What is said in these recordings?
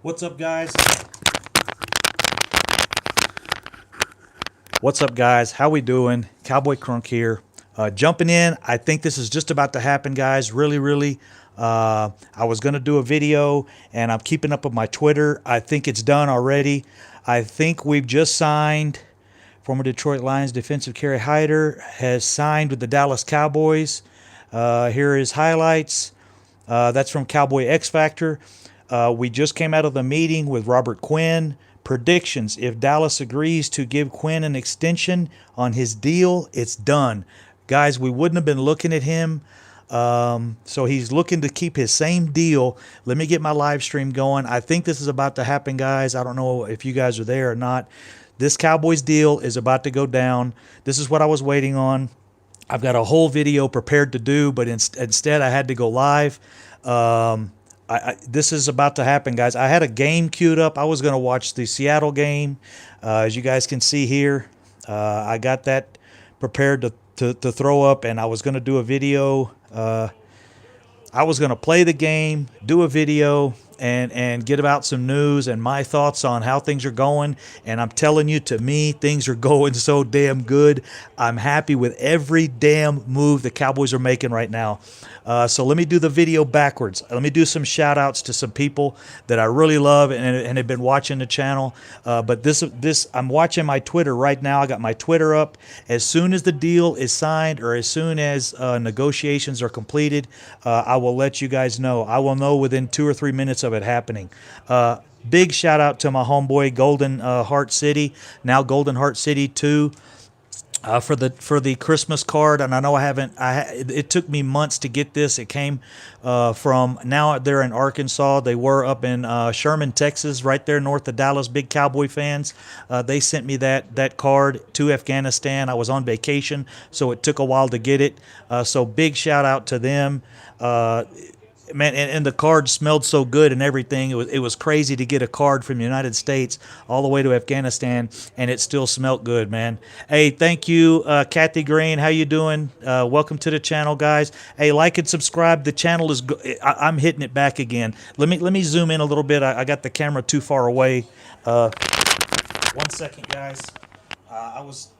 What's up, guys? What's up, guys? How we doing? Cowboy Crunk here. Jumping in. I think this is just about to happen, guys. Really. I was going to do a video, and I'm keeping up with my Twitter. I think it's done already. I think we've just signed. Former Detroit Lions defensive Kerry Hyder has signed with the Dallas Cowboys. Here are his highlights. That's from Cowboy X Factor. We just came out of the meeting with Robert Quinn. Predictions: if Dallas agrees to give Quinn an extension on his deal, it's done. Guys, we wouldn't have been looking at him. So he's looking to keep his same deal. Let me get my live stream going. I think this is about to happen, guys. I don't know if you guys are there or not. This Cowboys deal is about to go down. This is what I was waiting on. I've got a whole video prepared to do, but instead I had to go live. This is about to happen, guys. I had a game queued up. I was going to watch the Seattle game. As you guys can see here, I got that prepared to throw up, and I was going to do a video. I was going to play the game, do a video, and get about some news and my thoughts on how things are going. And I'm telling you, to me, things are going so damn good. I'm happy with every damn move the Cowboys are making right now. So let me do the video backwards. Let me do some shout outs to some people that I really love and have been watching the channel. But this I'm watching my Twitter right now. I got my Twitter up. As soon as the deal is signed, or as soon as negotiations are completed, I will let you guys know. I will know within 2 or 3 minutes of it happening. Big shout out to my homeboy Golden Heart City, now Golden Heart City 2. For the Christmas card, and I know it took me months to get this. It came from, now they're in Arkansas. They were up in Sherman, Texas, right there north of Dallas. Big Cowboy fans. They sent me that card to Afghanistan. I was on vacation, so it took a while to get it. So big shout out to them. Man, and the card smelled so good and everything. It was crazy to get a card from the United States all the way to Afghanistan, and it still smelled good, man. Hey, thank you, Kathy Green. How you doing? Welcome to the channel, guys. Hey, like and subscribe. The channel is. I'm hitting it back again. Let me zoom in a little bit. I got the camera too far away. 1 second, guys.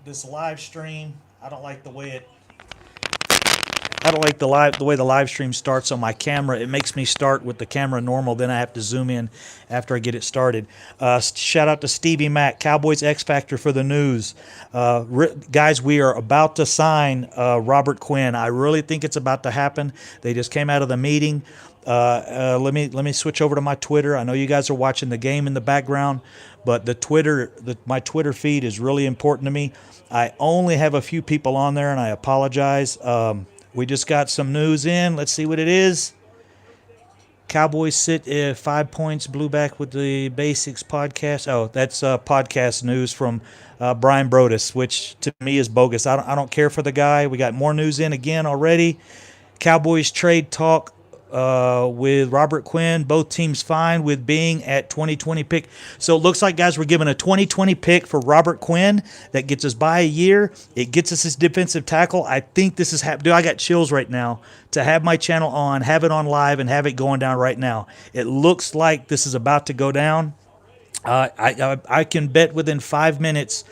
This live stream. I don't like the way the way the live stream starts on my camera. It makes me start with the camera normal, then I have to zoom in after I get it started. Shout out to Stevie Mac, Cowboys X Factor for the news. Guys, we are about to sign Robert Quinn. I really think it's about to happen. They just came out of the meeting. Let me switch over to my Twitter. I know you guys are watching the game in the background, but my Twitter feed is really important to me. I only have a few people on there, and I apologize. We just got some news in. Let's see what it is. Cowboys sit 5 points, blew back with the Basics podcast. Oh, that's podcast news from Brian Brodus, which to me is bogus. I don't care for the guy. We got more news in again already. Cowboys trade talk with Robert Quinn. Both teams fine with being at 2020 pick. So it looks like, guys, we're giving a 2020 pick for Robert Quinn. That gets us by a year. It gets us his defensive tackle. I think this is happening. I got chills right now to have my channel on, have it on live, and have it going down right now. It looks like this is about to go down. I can bet within 5 minutes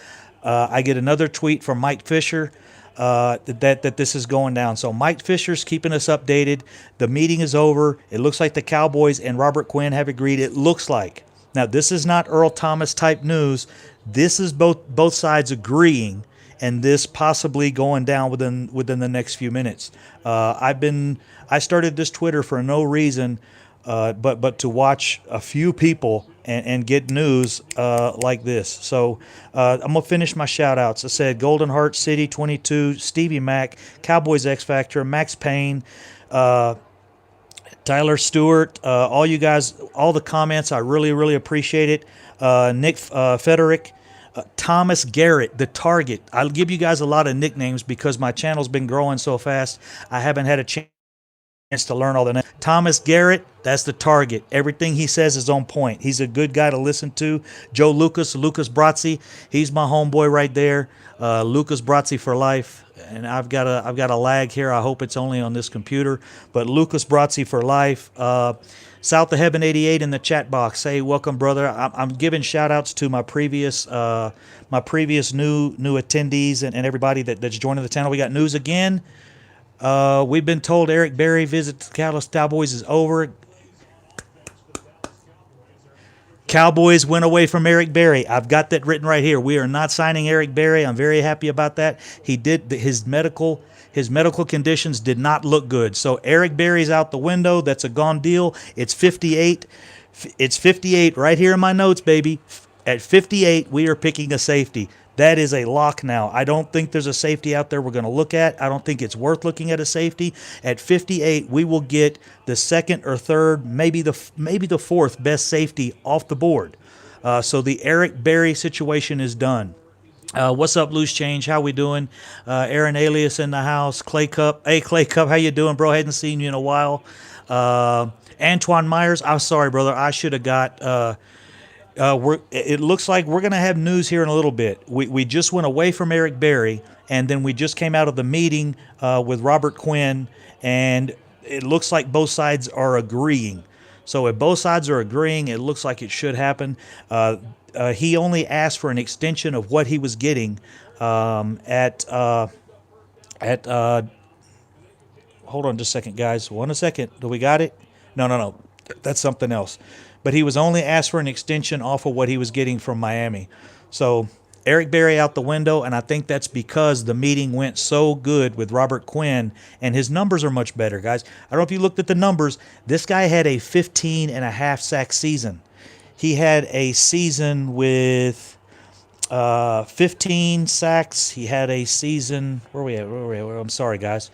I get another tweet from Mike Fisher that this is going down. So Mike Fisher's keeping us updated. The meeting is over. It looks like the Cowboys and Robert Quinn have agreed. It looks like. Now, this is not Earl Thomas type news. This is both sides agreeing, and this possibly going down within the next few minutes. I started this Twitter for no reason but to watch a few people and get news like this. So I'm going to finish my shout-outs. I said Golden Heart City 22, Stevie Mac, Cowboys X Factor, Max Payne, Tyler Stewart, all you guys, all the comments, I really appreciate it. Nick Federick, Thomas Garrett, The Target. I'll give you guys a lot of nicknames because my channel's been growing so fast. I haven't had a chance to learn all the names. Thomas Garrett, that's The Target. Everything he says is on point. He's a good guy to listen to. Joe Lucas Brazzi, he's my homeboy right there. Lucas Brazzi for life. And I've got a lag here. I hope it's only on this computer. But Lucas Brazzi for life. South of Heaven 88 in the chat box. Hey, welcome, brother. I'm giving shout outs to my previous new attendees and everybody that's joining the channel. We got news again. We've been told Eric Berry visit to the Dallas Cowboys is over. Cowboys went away from Eric Berry. I've got that written right here. We are not signing Eric Berry. I'm very happy about that. He did his medical conditions did not look good. So Eric Berry's out the window. That's a gone deal. It's 58. It's 58 right here in my notes, baby. At 58, we are picking a safety. That is a lock now. I don't think there's a safety out there we're going to look at. I don't think it's worth looking at a safety. At 58, we will get the second or third, maybe the fourth best safety off the board. So the Eric Berry situation is done. What's up, Loose Change? How we doing? Aaron Alias in the house. Clay Cup. Hey, Clay Cup, how you doing, bro? Hadn't seen you in a while. Antoine Myers. I'm sorry, brother. I should have got... it looks like we're going to have news here in a little bit. We just went away from Eric Berry, and then we just came out of the meeting with Robert Quinn, and it looks like both sides are agreeing. So if both sides are agreeing, it looks like it should happen. He only asked for an extension of what he was getting at hold on just a second, guys. One second. Do we got it? No. That's something else. But he was only asked for an extension off of what he was getting from Miami. So Eric Berry out the window, and I think that's because the meeting went so good with Robert Quinn, and his numbers are much better, guys. I don't know if you looked at the numbers. This guy had a 15.5 sack season. He had a season with 15 sacks. He had a season... Where are we at? I'm sorry, guys.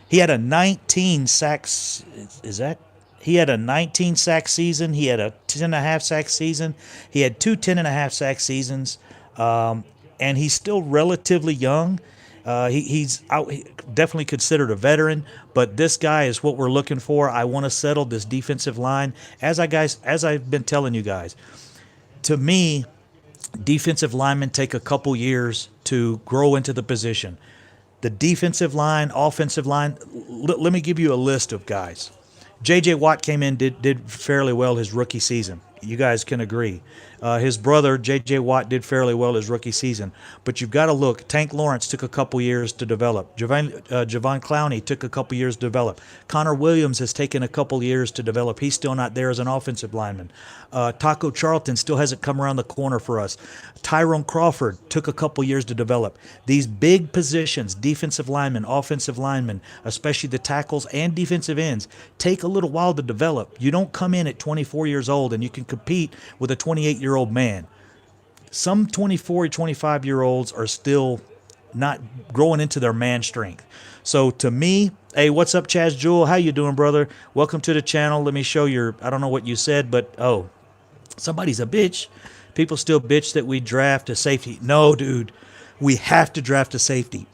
He had a 19 sacks... Is that... He had a 19 sack season. He had a 10.5 sack season. He had two 10.5 sack seasons. And he's still relatively young. He's definitely considered a veteran, but this guy is what we're looking for. I want to settle this defensive line. As I've been telling you guys, to me, defensive linemen take a couple years to grow into the position. The defensive line, offensive line, let me give you a list of guys. J.J. Watt came in, did fairly well his rookie season. You guys can agree. His brother, J.J. Watt, did fairly well his rookie season. But you've got to look. Tank Lawrence took a couple years to develop. Javon Clowney took a couple years to develop. Connor Williams has taken a couple years to develop. He's still not there as an offensive lineman. Taco Charlton still hasn't come around the corner for us. Tyrone Crawford took a couple years to develop. These big positions, defensive linemen, offensive linemen, especially the tackles and defensive ends, take a little while to develop. You don't come in at 24 years old and you can compete with a 28-year-old man. Some 24 or 25-year-olds are still not growing into their man strength. So to me, hey, what's up, Chaz Jewel? How you doing, brother? Welcome to the channel. Let me show your, I don't know what you said, but oh, somebody's a bitch. People still bitch that we draft a safety. No, dude, we have to draft a safety.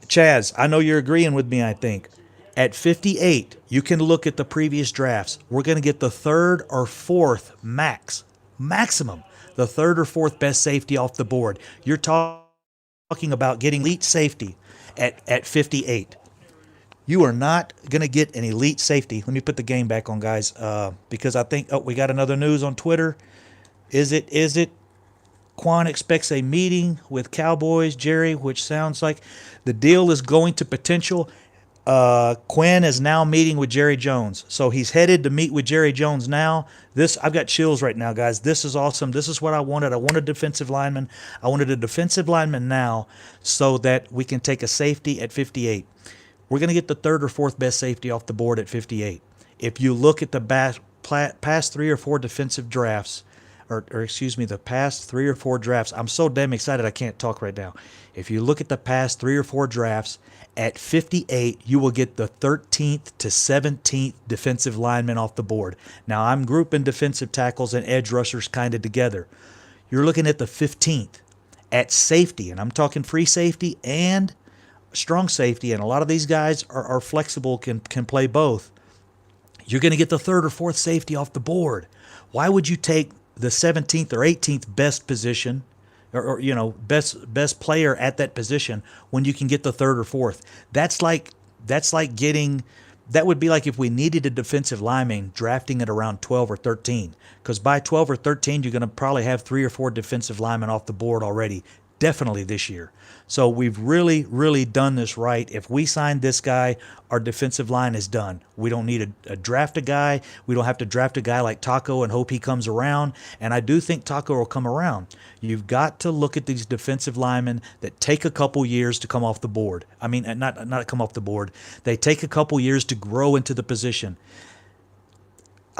Chaz, I know you're agreeing with me, I think. At 58, you can look at the previous drafts. We're going to get the third or fourth maximum, the third or fourth best safety off the board. You're talking about getting elite safety at 58. You are not going to get an elite safety. Let me put the game back on, guys, because I think, we got another news on Twitter. Is it? Quan expects a meeting with Cowboys, Jerry, which sounds like the deal is going to potential. Quinn is now meeting with Jerry Jones. So he's headed to meet with Jerry Jones now. I've got chills right now, guys. This is awesome. This is what I wanted. I wanted a defensive lineman. I wanted a defensive lineman now so that we can take a safety at 58. We're going to get the third or fourth best safety off the board at 58. If you look at the past 3 or 4 defensive drafts, or excuse me, the past 3 or 4 drafts, I'm so damn excited I can't talk right now. If you look at the past 3 or 4 drafts, at 58, you will get the 13th to 17th defensive lineman off the board. Now, I'm grouping defensive tackles and edge rushers kind of together. You're looking at the 15th at safety, and I'm talking free safety and strong safety, and a lot of these guys are flexible, can play both. You're going to get the third or fourth safety off the board. Why would you take the 17th or 18th best position or best player at that position when you can get the third or fourth? That's like getting that would be like if we needed a defensive lineman, drafting it around 12 or 13. Because by 12 or 13, you're going to probably have 3 or 4 defensive linemen off the board already, definitely this year. So we've really, really done this right. If we sign this guy, our defensive line is done. We don't need a draft a guy. We don't have to draft a guy like Taco and hope he comes around. And I do think Taco will come around. You've got to look at these defensive linemen that take a couple years to come off the board. I mean, not come off the board. They take a couple years to grow into the position.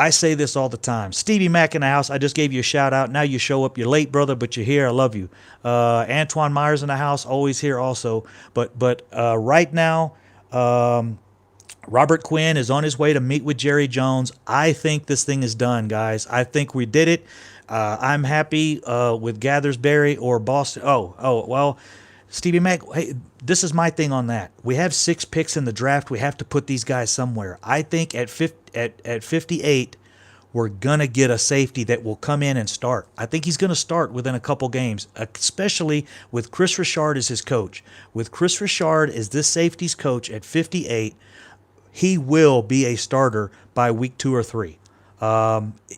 I say this all the time. Stevie Mack in the house. I just gave you a shout out. Now you show up. You're late, brother, but you're here. I love you. Antoine Myers in the house. Always here also. But right now, Robert Quinn is on his way to meet with Jerry Jones. I think this thing is done, guys. I think we did it. I'm happy with Gathersbury or Boston. Well, Stevie Mack, hey, this is my thing on that. We have 6 picks in the draft. We have to put these guys somewhere. I think at 58, we're going to get a safety that will come in and start. I think he's going to start within a couple games, especially with Chris Richard as his coach. With Chris Richard as this safety's coach at 58, he will be a starter by week 2 or 3.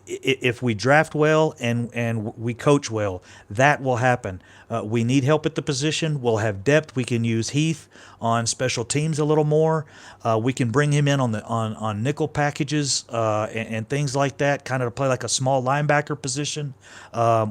If we draft well and we coach well, that will happen. We need help at the position. We'll have depth. We can use Heath on special teams a little more. We can bring him in on nickel packages and things like that, kind of to play like a small linebacker position.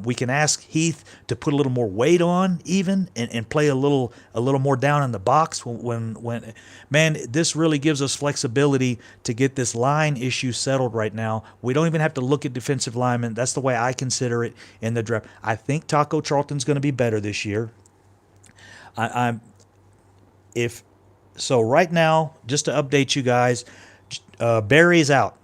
We can ask Heath to put a little more weight on even and play a little more down in the box when man, this really gives us flexibility to get this line issue settled right now. We don't even have to look at defensive linemen. That's the way I consider it in the draft. I think Taco Charlton's going to be better this year. Right now, just to update you guys, Barry is out.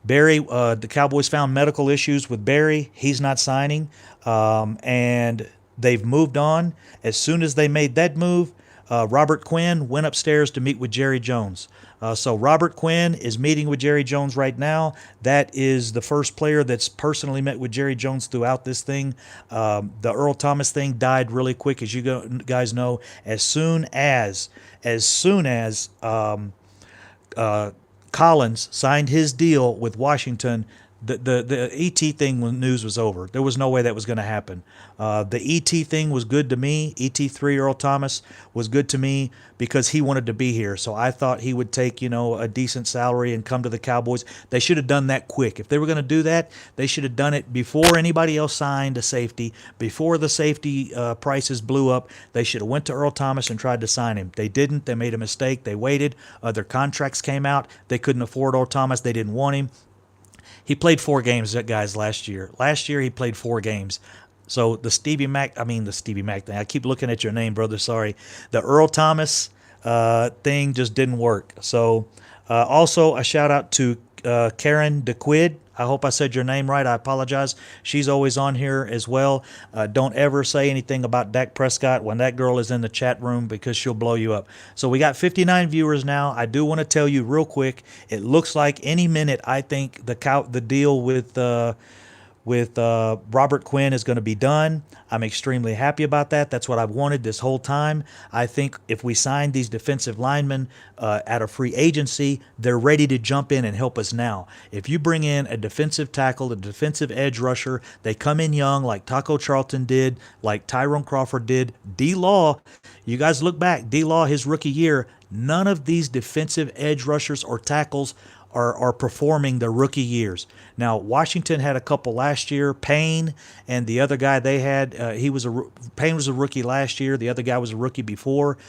Barry, the Cowboys found medical issues with Barry. He's not signing, and they've moved on. As soon as they made that move, Robert Quinn went upstairs to meet with Jerry Jones. So Robert Quinn is meeting with Jerry Jones right now. That is the first player that's personally met with Jerry Jones throughout this thing. The Earl Thomas thing died really quick, as you guys know. As soon as Collins signed his deal with Washington, the ET thing when news was over. There was no way that was going to happen. The ET thing was good to me. ET3 Earl Thomas was good to me because he wanted to be here. So I thought he would take, a decent salary and come to the Cowboys. They should have done that quick. If they were going to do that, they should have done it before anybody else signed a safety, before the safety prices blew up. They should have went to Earl Thomas and tried to sign him. They didn't. They made a mistake. They waited. Their contracts came out. They couldn't afford Earl Thomas. They didn't want him. He played 4 games, guys, last year. Last year, he played 4 games. So the Stevie Mack thing, I keep looking at your name, brother, sorry. The Earl Thomas thing just didn't work. So also a shout out to Karen DeQuid. I hope I said your name right. I apologize. She's always on here as well. Don't ever say anything about Dak Prescott when that girl is in the chat room because she'll blow you up. So we got 59 viewers now. I do want to tell you real quick, it looks like any minute I think the deal with Robert Quinn is going to be done. I'm extremely happy about that. That's what I've wanted this whole time. I think if we sign these defensive linemen at a free agency, they're ready to jump in and help us now. If you bring in a defensive tackle, a defensive edge rusher, they come in young like Taco Charlton did, like Tyrone Crawford did. D-Law, you guys look back, D-Law, his rookie year, none of these defensive edge rushers or tackles are performing their rookie years. Now, Washington had a couple last year. Payne and the other guy they had, Payne was a rookie last year. The other guy was a rookie before.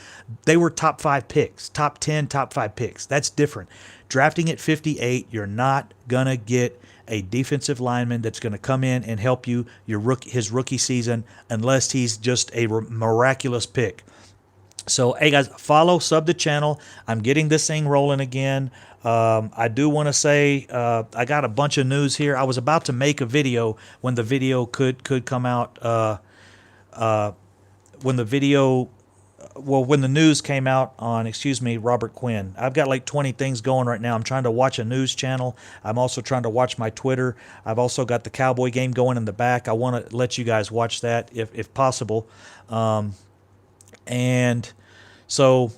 They were top 5 picks, top 10, top 5 picks. That's different. Drafting at 58, you're not going to get a defensive lineman that's going to come in and help you his rookie season unless he's just a miraculous pick. So, hey guys, follow, sub the channel. I'm getting this thing rolling again. I do want to say I got a bunch of news here. I was about to make a video when the video could come out. When the news came out on, Robert Quinn. I've got like 20 things going right now. I'm trying to watch a news channel. I'm also trying to watch my Twitter. I've also got the Cowboy game going in the back. I want to let you guys watch that if possible. And so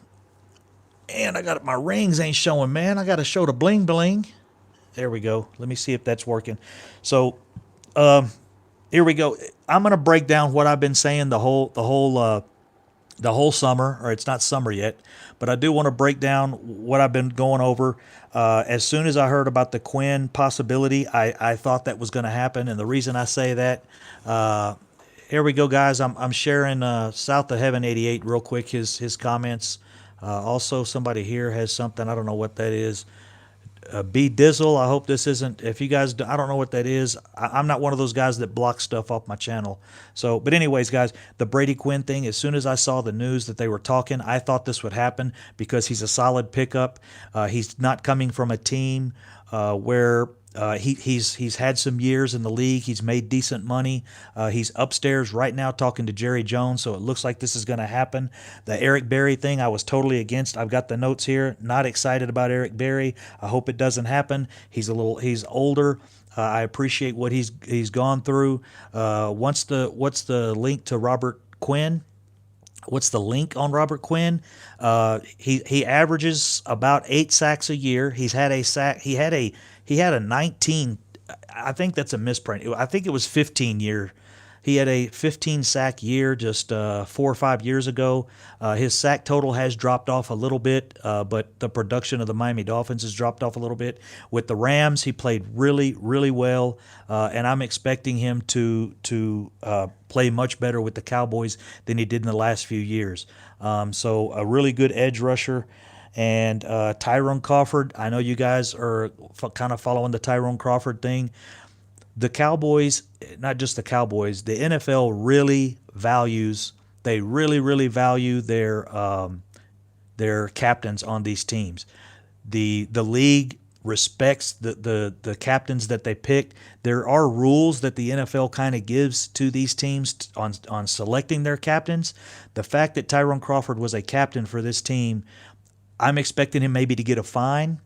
And I got my rings ain't showing, man. I got to show the bling bling. There we go. Let me see if that's working. So here we go. I'm gonna break down what I've been saying the whole summer, or it's not summer yet, but I do want to break down what I've been going over. As soon as I heard about the Quinn possibility, I thought that was going to happen, and the reason I say that, here we go, guys. I'm sharing South of Heaven 88 real quick. His comments. Also, somebody here has something. I don't know what that is. B Dizzle. I hope this isn't. If you guys, I don't know what that is. I'm not one of those guys that blocks stuff off my channel. So, but anyways, guys, the Brady Quinn thing. As soon as I saw the news that they were talking, I thought this would happen because he's a solid pickup. He's not coming from a team where. He's had some years in the league. He's made decent money. He's upstairs right now talking to Jerry Jones, so it looks like this is going to happen. The Eric Berry thing, I was totally against. I've got the notes here. Not excited about Eric Berry. I hope it doesn't happen. He's older. I appreciate what he's gone through. What's the link to Robert Quinn? What's the link on Robert Quinn? He averages about 8 sacks a year. He's had a sack. He had a 19. I think that's a misprint. I think it was 15 year. He had a 15 sack year just 4 or 5 years ago. His sack total has dropped off a little bit, but the production of the Miami Dolphins has dropped off a little bit. With the Rams, he played really, really well, and I'm expecting him to play much better with the Cowboys than he did in the last few years. So a really good edge rusher. And Tyrone Crawford, I know you guys are kind of following the Tyrone Crawford thing. The Cowboys, not just the Cowboys, the NFL really values. They really, really value their captains on these teams. The league respects the captains that they pick. There are rules that the NFL kind of gives to these teams on selecting their captains. The fact that Tyrone Crawford was a captain for this team, I'm expecting him maybe to get a fine.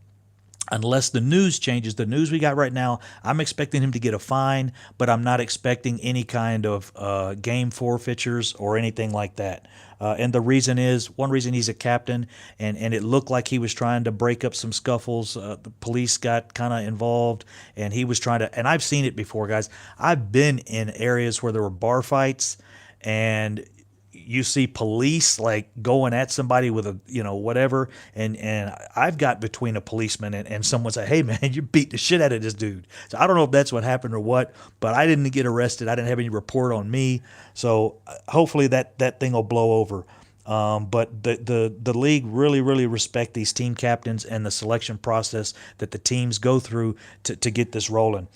Unless the news changes, the news we got right now, I'm expecting him to get a fine, but I'm not expecting any kind of game forfeitures or anything like that. And the reason is, one reason he's a captain, and it looked like he was trying to break up some scuffles. The police got kind of involved, and he was trying to, and I've seen it before, guys. I've been in areas where there were bar fights, and you see police like going at somebody with whatever, and I've got between a policeman and someone say, "Hey man, you beat the shit out of this dude." So I don't know if that's what happened or what, but I didn't get arrested. I didn't have any report on me, so hopefully that thing will blow over. But the league really, really respect these team captains and the selection process that the teams go through to get this rolling.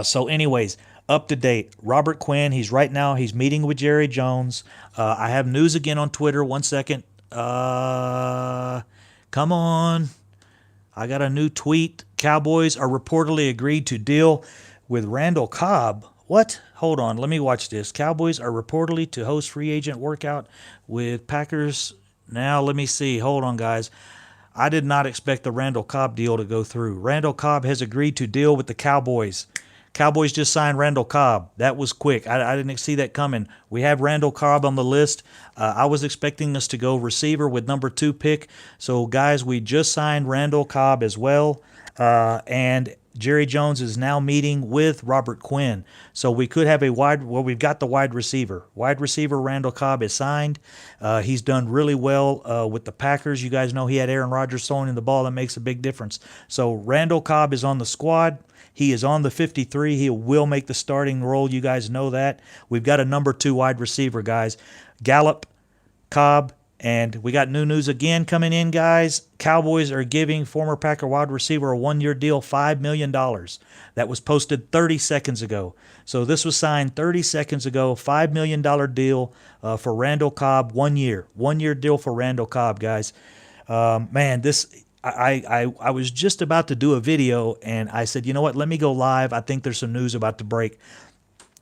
So anyways, up to date, Robert Quinn, he's meeting with Jerry Jones. I have news again on Twitter. 1 second. Come on. I got a new tweet. Cowboys are reportedly agreed to deal with Randall Cobb. What? Hold on. Let me watch this. Cowboys are reportedly to host free agent workout with Packers. Now, let me see. Hold on, guys. I did not expect the Randall Cobb deal to go through. Randall Cobb has agreed to deal with the Cowboys. Cowboys just signed Randall Cobb. That was quick. I didn't see that coming. We have Randall Cobb on the list. I was expecting us to go receiver with number 2 pick. So, guys, we just signed Randall Cobb as well. And Jerry Jones is now meeting with Robert Quinn. So we could have we've got the wide receiver. Wide receiver Randall Cobb is signed. He's done really well with the Packers. You guys know he had Aaron Rodgers throwing in the ball. That makes a big difference. So Randall Cobb is on the squad. He is on the 53. He will make the starting role. You guys know that. We've got a number 2 wide receiver, guys. Gallup, Cobb, and we got new news again coming in, guys. Cowboys are giving former Packer wide receiver a 1-year deal, $5 million. That was posted 30 seconds ago. So this was signed 30 seconds ago, $5 million deal for Randall Cobb, 1 year. 1-year deal for Randall Cobb, guys. Man, this... I was just about to do a video, and I said, you know what, let me go live. I think there's some news about to break.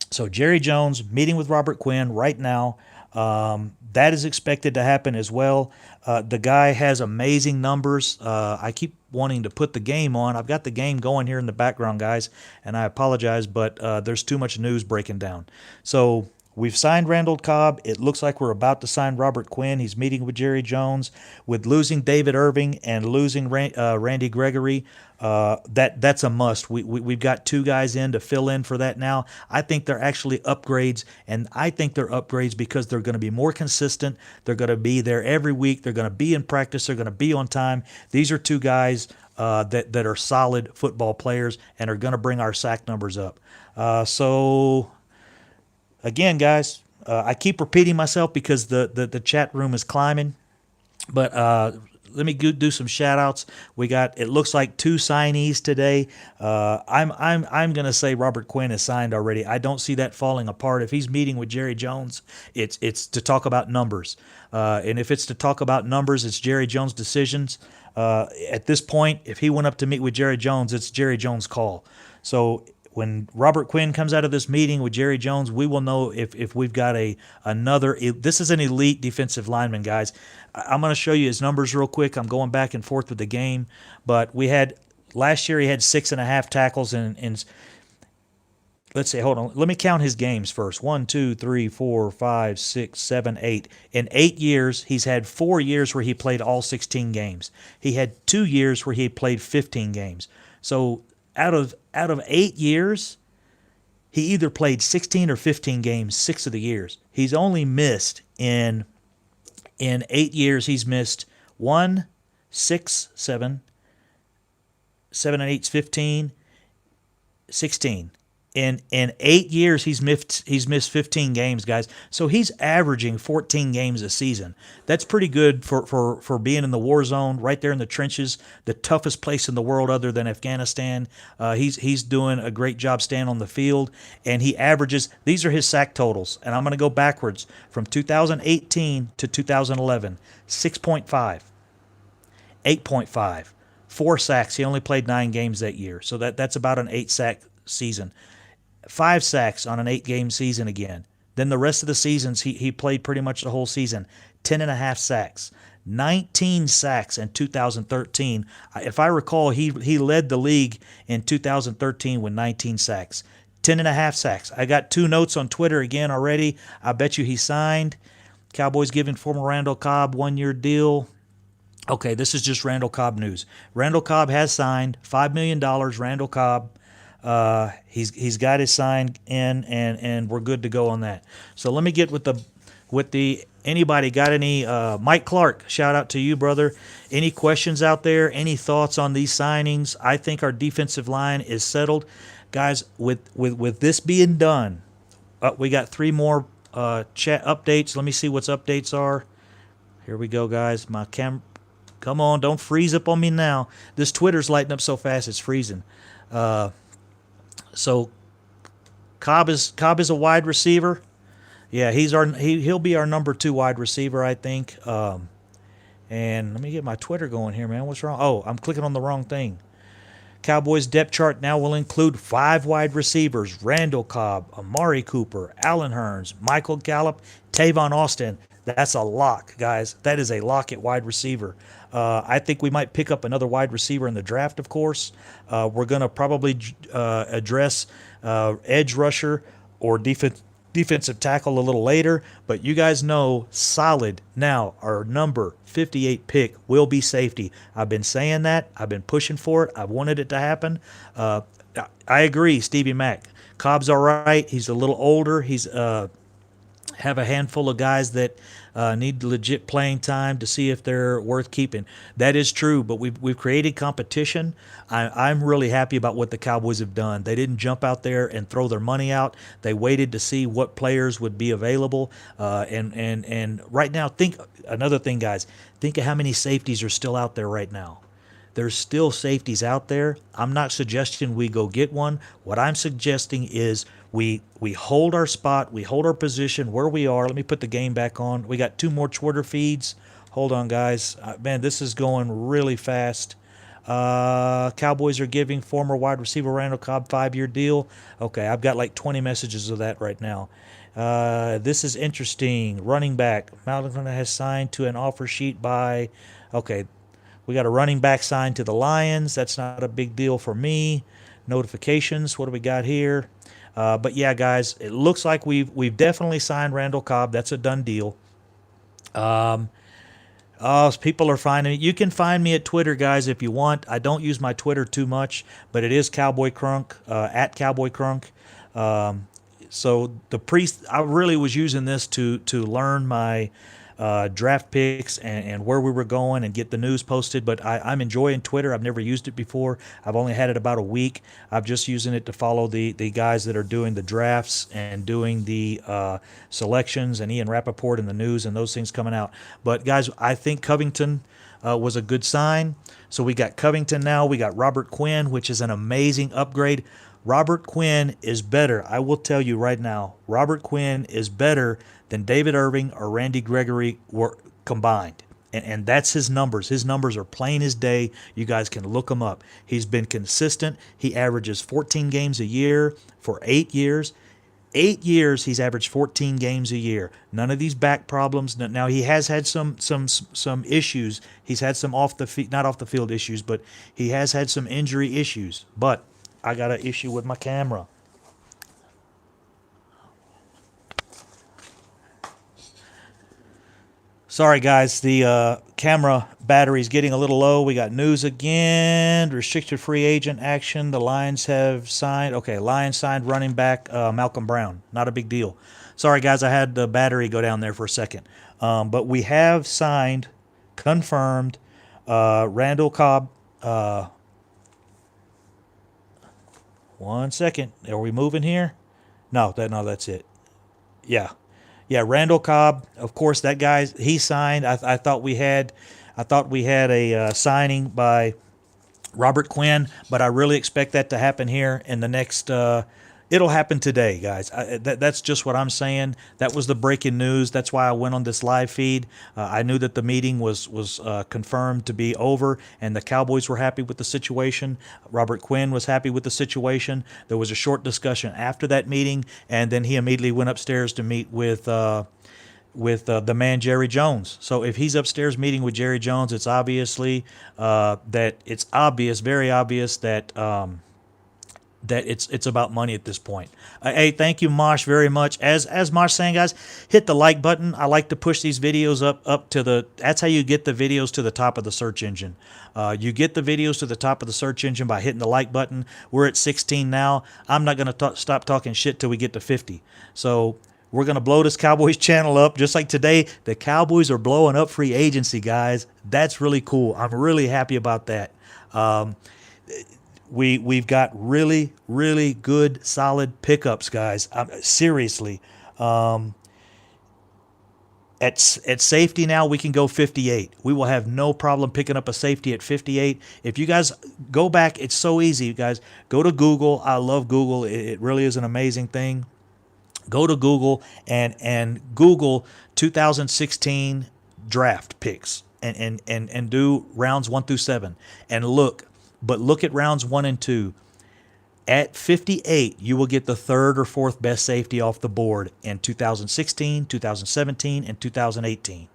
So Jerry Jones meeting with Robert Quinn right now. That is expected to happen as well. The guy has amazing numbers. I keep wanting to put the game on. I've got the game going here in the background, guys, and I apologize, but there's too much news breaking down. So We've signed Randall Cobb. It looks like we're about to sign Robert Quinn. He's meeting with Jerry Jones. With losing David Irving and losing Randy Gregory, that's a must. We've got two guys in to fill in for that now. I think they're actually upgrades, and I think they're upgrades because they're going to be more consistent. They're going to be there every week. They're going to be in practice. They're going to be on time. These are two guys that are solid football players and are going to bring our sack numbers up. So again, guys, I keep repeating myself because the chat room is climbing. But let me do some shout outs. We got, it looks like 2 signees today. I'm gonna say Robert Quinn is signed already. I don't see that falling apart. If he's meeting with Jerry Jones, it's to talk about numbers. And if it's to talk about numbers, it's Jerry Jones' decisions. At this point, if he went up to meet with Jerry Jones, it's Jerry Jones' call. So when Robert Quinn comes out of this meeting with Jerry Jones, we will know if we've got another. This is an elite defensive lineman, guys. I'm going to show you his numbers real quick. I'm going back and forth with the game, but last year he had 6.5 tackles and let's say, hold on. Let me count his games first. 1, 2, 3, 4, 5, 6, 7, 8. In 8 years, he's had 4 years where he played all 16 games. He had 2 years where he played 15 games. So out of 8 years, he either played 16 or 15 games 6 of the years. He's only missed in 8 years. He's missed 1, 6, 7, 7 and 8's 15, 16. In 8 years, he's missed 15 games, guys. So he's averaging 14 games a season. That's pretty good for being in the war zone, right there in the trenches, the toughest place in the world other than Afghanistan. He's doing a great job staying on the field, and he averages. These are his sack totals, and I'm going to go backwards from 2018 to 2011: 6.5, 8.5, 4 sacks. He only played 9 games that year, so that's about an 8-sack season. 5 sacks on an 8-game season again. Then the rest of the seasons, he played pretty much the whole season. 10.5 sacks. 19 sacks in 2013. If I recall, he led the league in 2013 with 19 sacks. 10.5 sacks. I got 2 notes on Twitter again already. I bet you he signed. Cowboys giving former Randall Cobb 1-year deal. Okay, this is just Randall Cobb news. Randall Cobb has signed $5 million. Randall Cobb. He's got his sign in, and we're good to go on that. So let me get with the anybody got any Mike Clark, shout out to you, brother. Any questions out there? Any thoughts on these signings? I think our defensive line is settled, guys. With this being done, we got 3 more chat updates. Let me see what's updates are. Here we go, guys. My come on, don't freeze up on me now. This Twitter's lighting up so fast it's freezing. So Cobb is a wide receiver. Yeah, he'll be our number 2 wide receiver, I think. And let me get my Twitter going here, man. What's wrong? Oh, I'm clicking on the wrong thing. Cowboys depth chart now will include 5 wide receivers: Randall Cobb, Amari Cooper, Allen Hurns, Michael Gallup, Tavon Austin. That's a lock, guys. That is a lock at wide receiver. I think we might pick up another wide receiver in the draft, of course. We're going to probably address edge rusher or defensive tackle a little later. But you guys know solid now, our number 58 pick will be safety. I've been saying that. I've been pushing for it. I've wanted it to happen. I agree, Stevie Mack. Cobb's all right. He's a little older. He's have a handful of guys that need legit playing time to see if they're worth keeping. That is true, but we've created competition. I'm really happy about what the Cowboys have done. They didn't jump out there and throw their money out. They waited to see what players would be available. And right now, think another thing, guys. Think of how many safeties are still out there right now. There's still safeties out there. I'm not suggesting we go get one. What I'm suggesting is we hold our spot, we hold our position where we are. Let me put the game back on. We got 2 more Twitter feeds. Hold on, guys. Man, this is going really fast. Cowboys are giving former wide receiver Randall Cobb 5-year deal. Okay, I've got like 20 messages of that right now. This is interesting. Running back. Malcolm has signed to an offer sheet by... Okay, we got a running back signed to the Lions. That's not a big deal for me. Notifications. What do we got here? But yeah, guys, it looks like we've definitely signed Randall Cobb. That's a done deal. Oh, people are finding me. You can find me at Twitter, guys, if you want. I don't use my Twitter too much, but it is Cowboy Crunk, at Cowboy Crunk. So I really was using this to learn my draft picks and where we were going and get the news posted. But I'm enjoying Twitter. I've never used it before. I've only had it about a week. I'm just using it to follow the guys that are doing the drafts and doing the selections, and Ian Rappaport and the news and those things coming out. But guys, I think Covington was a good sign. So we got Covington now. We got Robert Quinn, which is an amazing upgrade. Robert Quinn is better. I will tell you right now, Robert Quinn is better than David Irving or Randy Gregory were combined. And that's his numbers. His numbers are plain as day. You guys can look them up. He's been consistent. He averages 14 games a year for 8 years. 8 years he's averaged 14 games a year. None of these back problems. Now he has had some issues. He's had some not off the field issues, but he has had some injury issues. But I got an issue with my camera. Sorry, guys. The camera battery's getting a little low. We got news again. Restricted free agent action. The Lions have signed. Okay, Lions signed running back Malcolm Brown. Not a big deal. Sorry, guys. I had the battery go down there for a second. But we have signed, confirmed, Randall Cobb. One second. Are we moving here? No, that's it. Yeah. Yeah, Randall Cobb. Of course, that guy, he signed. I thought we had a signing by Robert Quinn, but I really expect that to happen here in the next it'll happen today, guys. That's just what I'm saying. That was the breaking news. That's why I went on this live feed. I knew that the meeting was confirmed to be over, and the Cowboys were happy with the situation. Robert Quinn was happy with the situation. There was a short discussion after that meeting, and then he immediately went upstairs to meet with the man Jerry Jones. So if he's upstairs meeting with Jerry Jones, it's very obvious that it's about money at this point. Hey, thank you, Mosh, very much. As Mosh saying, guys, hit the like button. I like to push these videos up to that's how you get the videos to the top of the search engine. You get the videos to the top of the search engine by hitting the like button. We're at 16 now. I'm not going to stop talking shit till we get to 50. So we're going to blow this Cowboys channel up. Just like today, the Cowboys are blowing up free agency, guys. That's really cool. I'm really happy about that. We've got really, really good, solid pickups, guys. Seriously. At safety now, we can go 58. We will have no problem picking up a safety at 58. If you guys go back, it's so easy, you guys. Go to Google. I love Google. It really is an amazing thing. Go to Google and Google 2016 draft picks and do rounds 1 through 7 and look. But look at rounds 1 and 2. At 58, you will get the third or fourth best safety off the board in 2016, 2017, and 2018.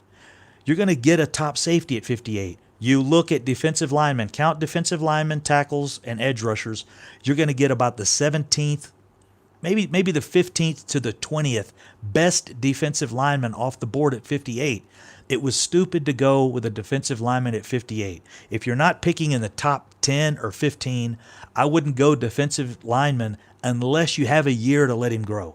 You're going to get a top safety at 58. You look at defensive linemen, count defensive linemen, tackles, and edge rushers. You're going to get about the 17th, maybe the 15th to the 20th best defensive lineman off the board at 58. It was stupid to go with a defensive lineman at 58. If you're not picking in the top 10 or 15, I wouldn't go defensive lineman unless you have a year to let him grow.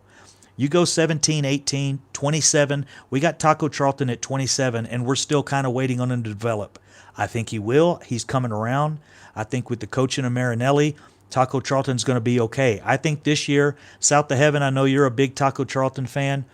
You go 17, 18, 27. We got Taco Charlton at 27, and we're still kind of waiting on him to develop. I think he will. He's coming around. I think with the coaching of Marinelli, Taco Charlton's going to be okay. I think this year, South to Heaven, I know you're a big Taco Charlton fan.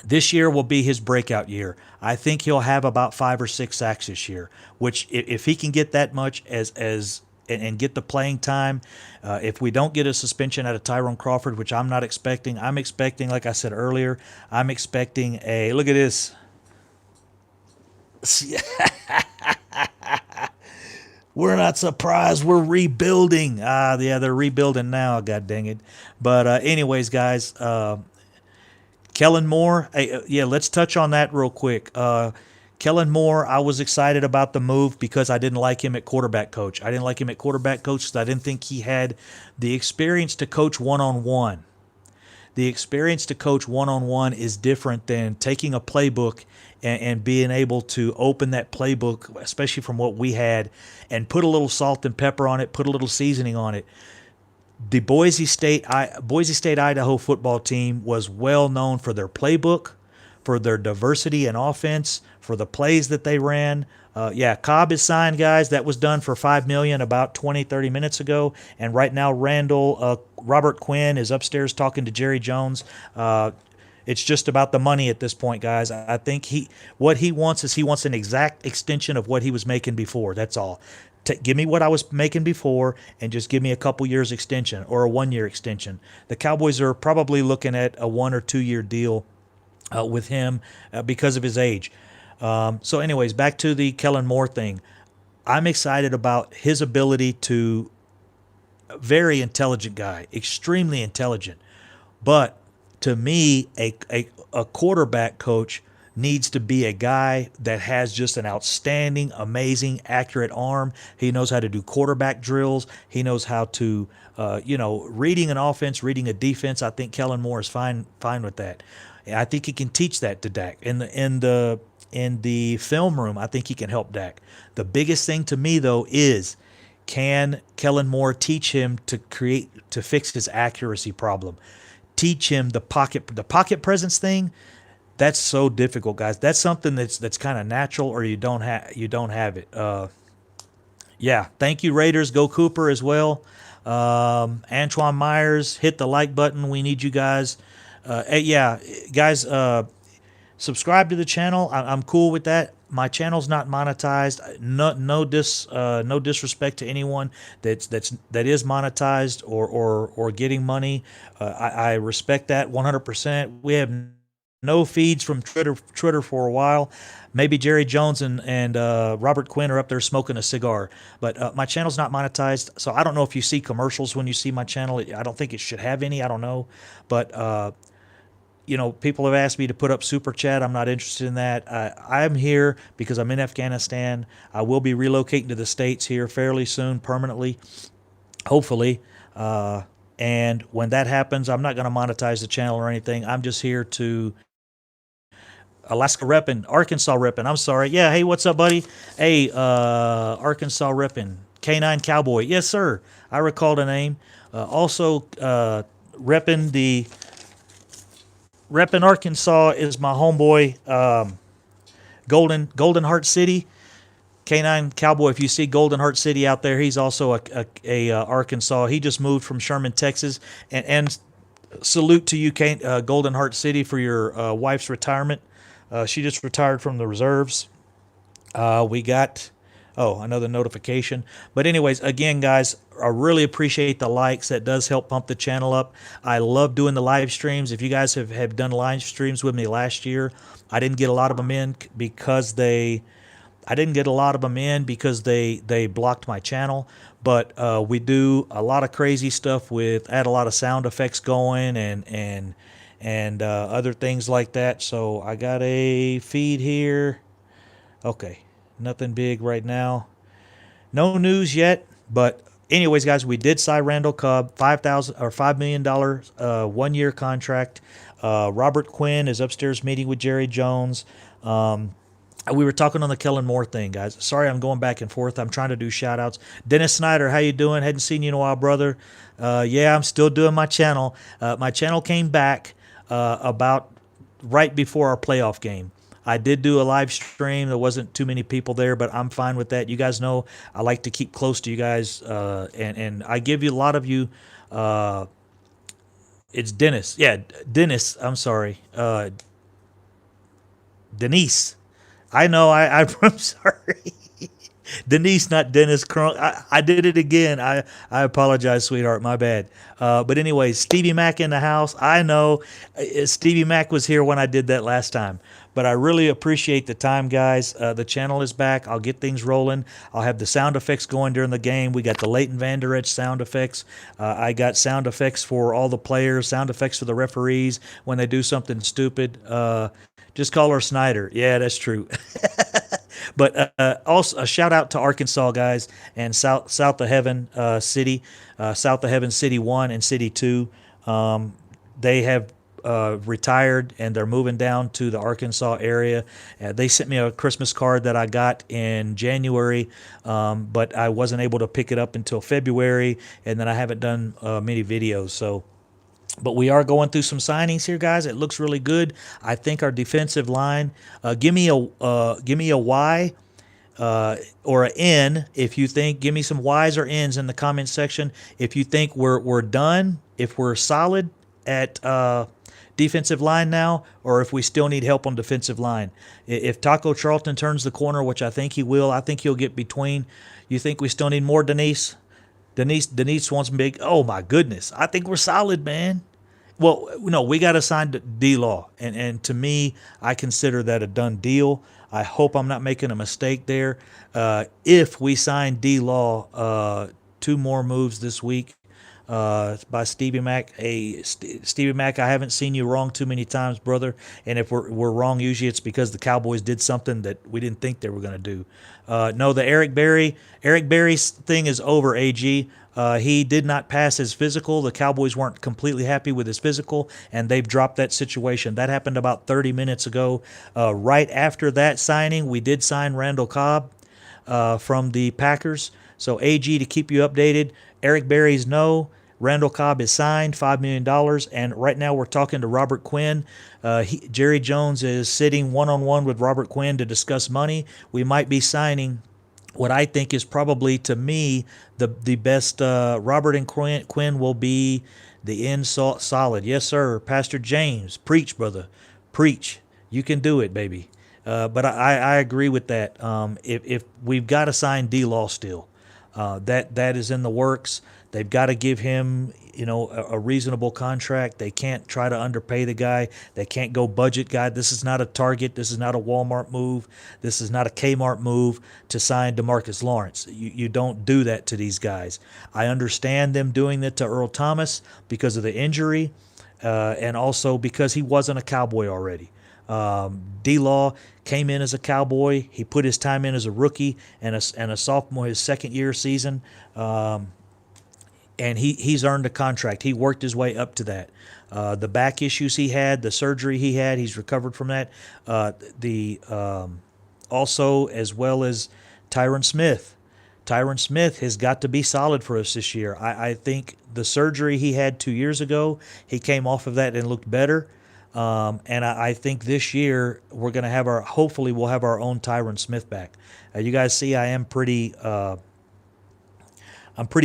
This year will be his breakout year. I think he'll have about 5 or 6 sacks this year, which if he can get that much and get the playing time, if we don't get a suspension out of Tyrone Crawford, which I'm not expecting, I'm expecting, like I said earlier, I'm expecting a, look at this. We're not surprised. We're rebuilding. Yeah, they're rebuilding now. God dang it. But anyways, guys, Kellen Moore, yeah, let's touch on that real quick. Kellen Moore, I was excited about the move because I didn't like him at quarterback coach. I didn't like him at quarterback coach because I didn't think he had the experience to coach one-on-one. The experience to coach one-on-one is different than taking a playbook and being able to open that playbook, especially from what we had, and put a little salt and pepper on it, put a little seasoning on it. The Boise State Idaho football team was well known for their playbook, for their diversity in offense, for the plays that they ran. Yeah, Cobb is signed, guys. That was done for $5 million about 20-30 minutes ago. And right now, Robert Quinn is upstairs talking to Jerry Jones. It's just about the money at this point, guys. I think what he wants is he wants an exact extension of what he was making before. That's all. Give me what I was making before and just give me a couple years extension or a 1 year extension. The Cowboys are probably looking at a 1 or 2 year deal with him because of his age. So anyways, back to the Kellen Moore thing. I'm excited about his ability to, very intelligent guy, extremely intelligent. But to me, a quarterback coach needs to be a guy that has just an outstanding, amazing, accurate arm. He knows how to do quarterback drills. He knows how to, reading an offense, reading a defense. I think Kellen Moore is fine with that. I think he can teach that to Dak. In the film room, I think he can help Dak. The biggest thing to me, though, is can Kellen Moore teach him to fix his accuracy problem? Teach him the pocket presence thing. That's so difficult, guys. That's something that's kind of natural, or you don't have it. Yeah, thank you, Raiders. Go Cooper as well. Antoine Myers, hit the like button. We need you guys. Yeah, guys. Subscribe to the channel. I'm cool with that. My channel's not monetized. No disrespect to anyone that is monetized or getting money. I respect that 100%. We have no feeds from Twitter for a while. Maybe Jerry Jones and Robert Quinn are up there smoking a cigar. But my channel's not monetized, so I don't know if you see commercials when you see my channel. I don't think it should have any. I don't know, but. People have asked me to put up Super Chat. I'm not interested in that. I'm here because I'm in Afghanistan. I will be relocating to the States here fairly soon, permanently, hopefully. And when that happens, I'm not going to monetize the channel or anything. I'm just here to Alaska repping, Arkansas repping. I'm sorry. Yeah, hey, what's up, buddy? Hey, Arkansas repping. K9 Cowboy. Yes, sir. I recall the name. Also, repping Arkansas is my homeboy, Golden Heart City. K9 Cowboy, if you see Golden Heart City out there, he's also a Arkansas. He just moved from Sherman, Texas. And salute to you, Golden Heart City, for your wife's retirement. She just retired from the reserves. We got... Oh, another notification. But anyways, again, guys, I really appreciate the likes. That does help pump the channel up. I love doing the live streams. If you guys have done live streams with me last year, I didn't get a lot of them in because they blocked my channel. But we do a lot of crazy stuff add a lot of sound effects going and other things like that. So I got a feed here. Okay. Nothing big right now. No news yet, but anyways, guys, we did sign Randall Cobb, $5 million 1 year contract. Robert Quinn is upstairs meeting with Jerry Jones. We were talking on the Kellen Moore thing, guys. Sorry, I'm going back and forth. I'm trying to do shout outs. Dennis Snyder, how you doing? Hadn't seen you in a while, brother. Yeah, I'm still doing my channel. My channel came back about right before our playoff game. I did do a live stream. There wasn't too many people there, but I'm fine with that. You guys know I like to keep close to you guys, and I give you a lot of you. It's Dennis. Yeah, Dennis. I'm sorry. Denise. I know. I'm sorry. Denise, not Dennis Crunk. I did it again. I apologize, sweetheart. My bad. But anyways, Stevie Mac in the house. I know Stevie Mac was here when I did that last time. But I really appreciate the time, guys. The channel is back. I'll get things rolling. I'll have the sound effects going during the game. We got the Leighton Vander Esch sound effects. I got sound effects for all the players, sound effects for the referees when they do something stupid. Just call her Snyder. Yeah, that's true. But also a shout out to Arkansas guys and South of Heaven City, South of Heaven City 1 and City 2. They have retired and they're moving down to the Arkansas area. They sent me a Christmas card that I got in January, but I wasn't able to pick it up until February, and then I haven't done many videos. So, but we are going through some signings here, guys. It looks really good. I think our defensive line. Give me a Y or an N if you think. Give me some Y's or N's in the comment section if you think we're done. If we're solid at defensive line now, or if we still need help on defensive line. If Taco Charlton turns the corner, which I think he will, I think he'll get between. You think we still need more, Denise? Denise wants big. Oh my goodness, I think we're solid, man. Well, no, we got to sign D-Law, and to me, I consider that a done deal. I hope I'm not making a mistake there. If we sign D-Law, 2 more moves this week by Stevie Mac. Hey, Stevie Mac, I haven't seen you wrong too many times, brother. And if we're wrong, usually it's because the Cowboys did something that we didn't think they were going to do. No, the Eric Berry's thing is over, AG. He did not pass his physical. The Cowboys weren't completely happy with his physical, and they've dropped that situation. That happened about 30 minutes ago. Right after that signing, we did sign Randall Cobb from the Packers. So, AG, to keep you updated, Eric Berry's no. Randall Cobb is signed, $5 million. And right now we're talking to Robert Quinn. Jerry Jones is sitting one-on-one with Robert Quinn to discuss money. We might be signing what I think is probably, to me, the best. Robert and Quinn will be the end solid. Yes, sir. Pastor James, preach, brother. Preach. You can do it, baby. But I agree with that. If we've got to sign D-Law still. That is in the works. They've got to give him, a reasonable contract. They can't try to underpay the guy. They can't go budget guy. This is not a Target. This is not a Walmart move. This is not a Kmart move to sign DeMarcus Lawrence. You don't do that to these guys. I understand them doing that to Earl Thomas because of the injury, and also because he wasn't a Cowboy already. D-Law came in as a Cowboy. He put his time in as a rookie and a sophomore, his second-year season, and he's earned a contract. He worked his way up to that. The back issues he had, the surgery he had, he's recovered from that. Also, as well as Tyron Smith. Tyron Smith has got to be solid for us this year. I think the surgery he had 2 years ago, he came off of that and looked better. And I think this year we're going to hopefully we'll have our own Tyron Smith back. You guys see I'm pretty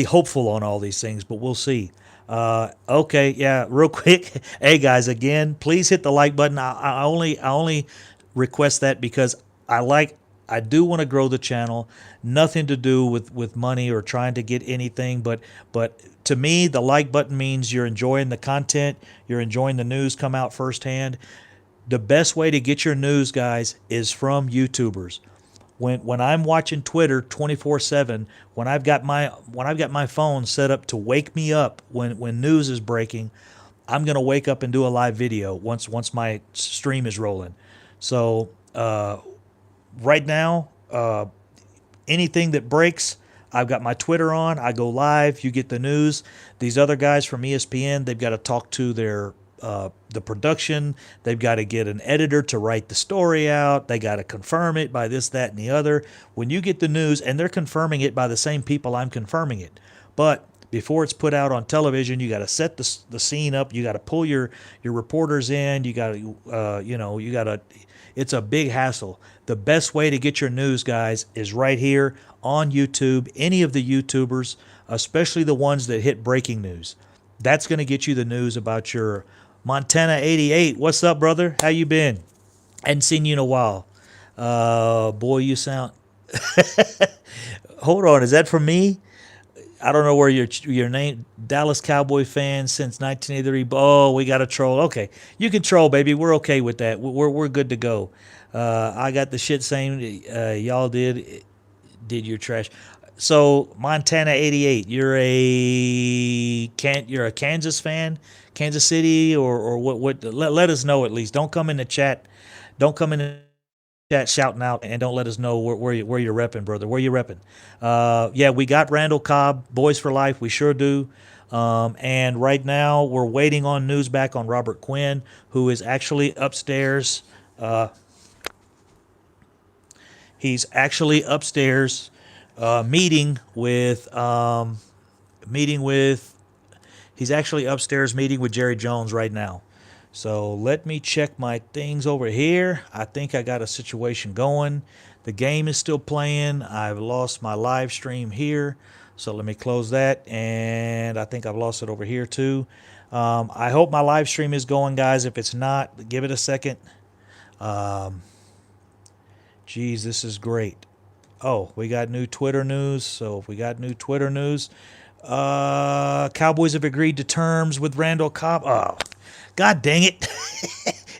hopeful on all these things, but we'll see. Okay, yeah, real quick. Hey guys, again, please hit the like button. I only request that because I do want to grow the channel. Nothing to do with money or trying to get anything, but to me, the like button means you're enjoying the content, you're enjoying the news come out firsthand. The best way to get your news, guys, is from YouTubers. When I'm watching Twitter 24/7, when I've got my phone set up to wake me up when news is breaking, I'm gonna wake up and do a live video once my stream is rolling. So right now, anything that breaks, I've got my Twitter on. I go live. You get the news. These other guys from ESPN, they've got to talk to the production. They've got to get an editor to write the story out. They got to confirm it by this, that, and the other. When you get the news, and they're confirming it by the same people I'm confirming it, but before it's put out on television, you got to set the scene up. You got to pull your reporters in. You got to, it's a big hassle. The best way to get your news, guys, is right here on YouTube. Any of the YouTubers, especially the ones that hit breaking news. That's going to get you the news about your Montana 88. What's up, brother? How you been? Hadn't seen you in a while. Boy, you sound... Hold on, is that from me? I don't know where your name, Dallas Cowboy fan since 1983. Oh, we got a troll. Okay, you can troll, baby. We're okay with that. We're good to go. I got the shit saying y'all did your trash. So Montana 88. You're a Kansas fan, Kansas City, or what? Let us know at least. Don't come in the chat. Don't come in the chat shouting out and don't let us know where you're repping, brother. Where you repping? Yeah, we got Randall Cobb, Boys for Life. We sure do. And right now we're waiting on news back on Robert Quinn, who is actually upstairs. He's actually upstairs meeting with meeting with. He's actually upstairs meeting with Jerry Jones right now. So let me check my things over here. I think I got a situation going. The game is still playing. I've lost my live stream here. So let me close that. And I think I've lost it over here too. I hope my live stream is going, guys. If it's not, give it a second. Geez, this is great. Oh, we got new Twitter news. So if we got new Twitter news, Cowboys have agreed to terms with Randall Cobb. Oh, God dang it.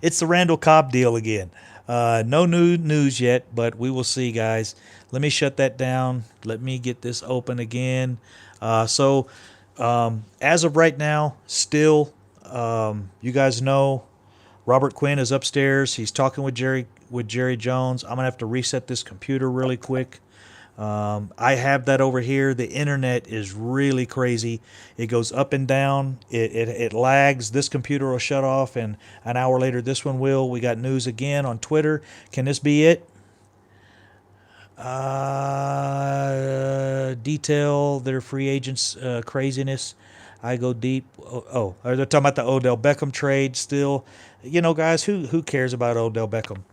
It's the Randall Cobb deal again. No new news yet, but we will see, guys. Let me shut that down. Let me get this open again. So as of right now, still, you guys know Robert Quinn is upstairs. He's talking with Jerry Jones. I'm going to have to reset this computer really quick. I have that over here. The internet is really crazy. It goes up and down. It lags. This computer will shut off, and an hour later this one will. We got news again on Twitter. Can this be it? Detail their free agents craziness. I go deep. Oh, they're talking about the Odell Beckham trade still. You know, guys, who cares about Odell Beckham?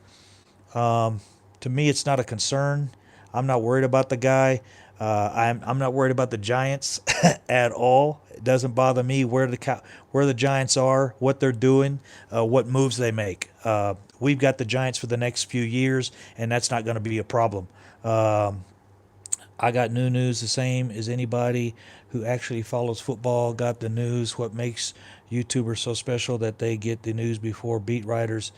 To me, it's not a concern. I'm not worried about the guy. I'm not worried about the Giants at all. It doesn't bother me where the Giants are, what they're doing, what moves they make. We've got the Giants for the next few years, and that's not going to be a problem. I got new news the same as anybody who actually follows football got the news. What makes YouTubers so special that they get the news before beat writers?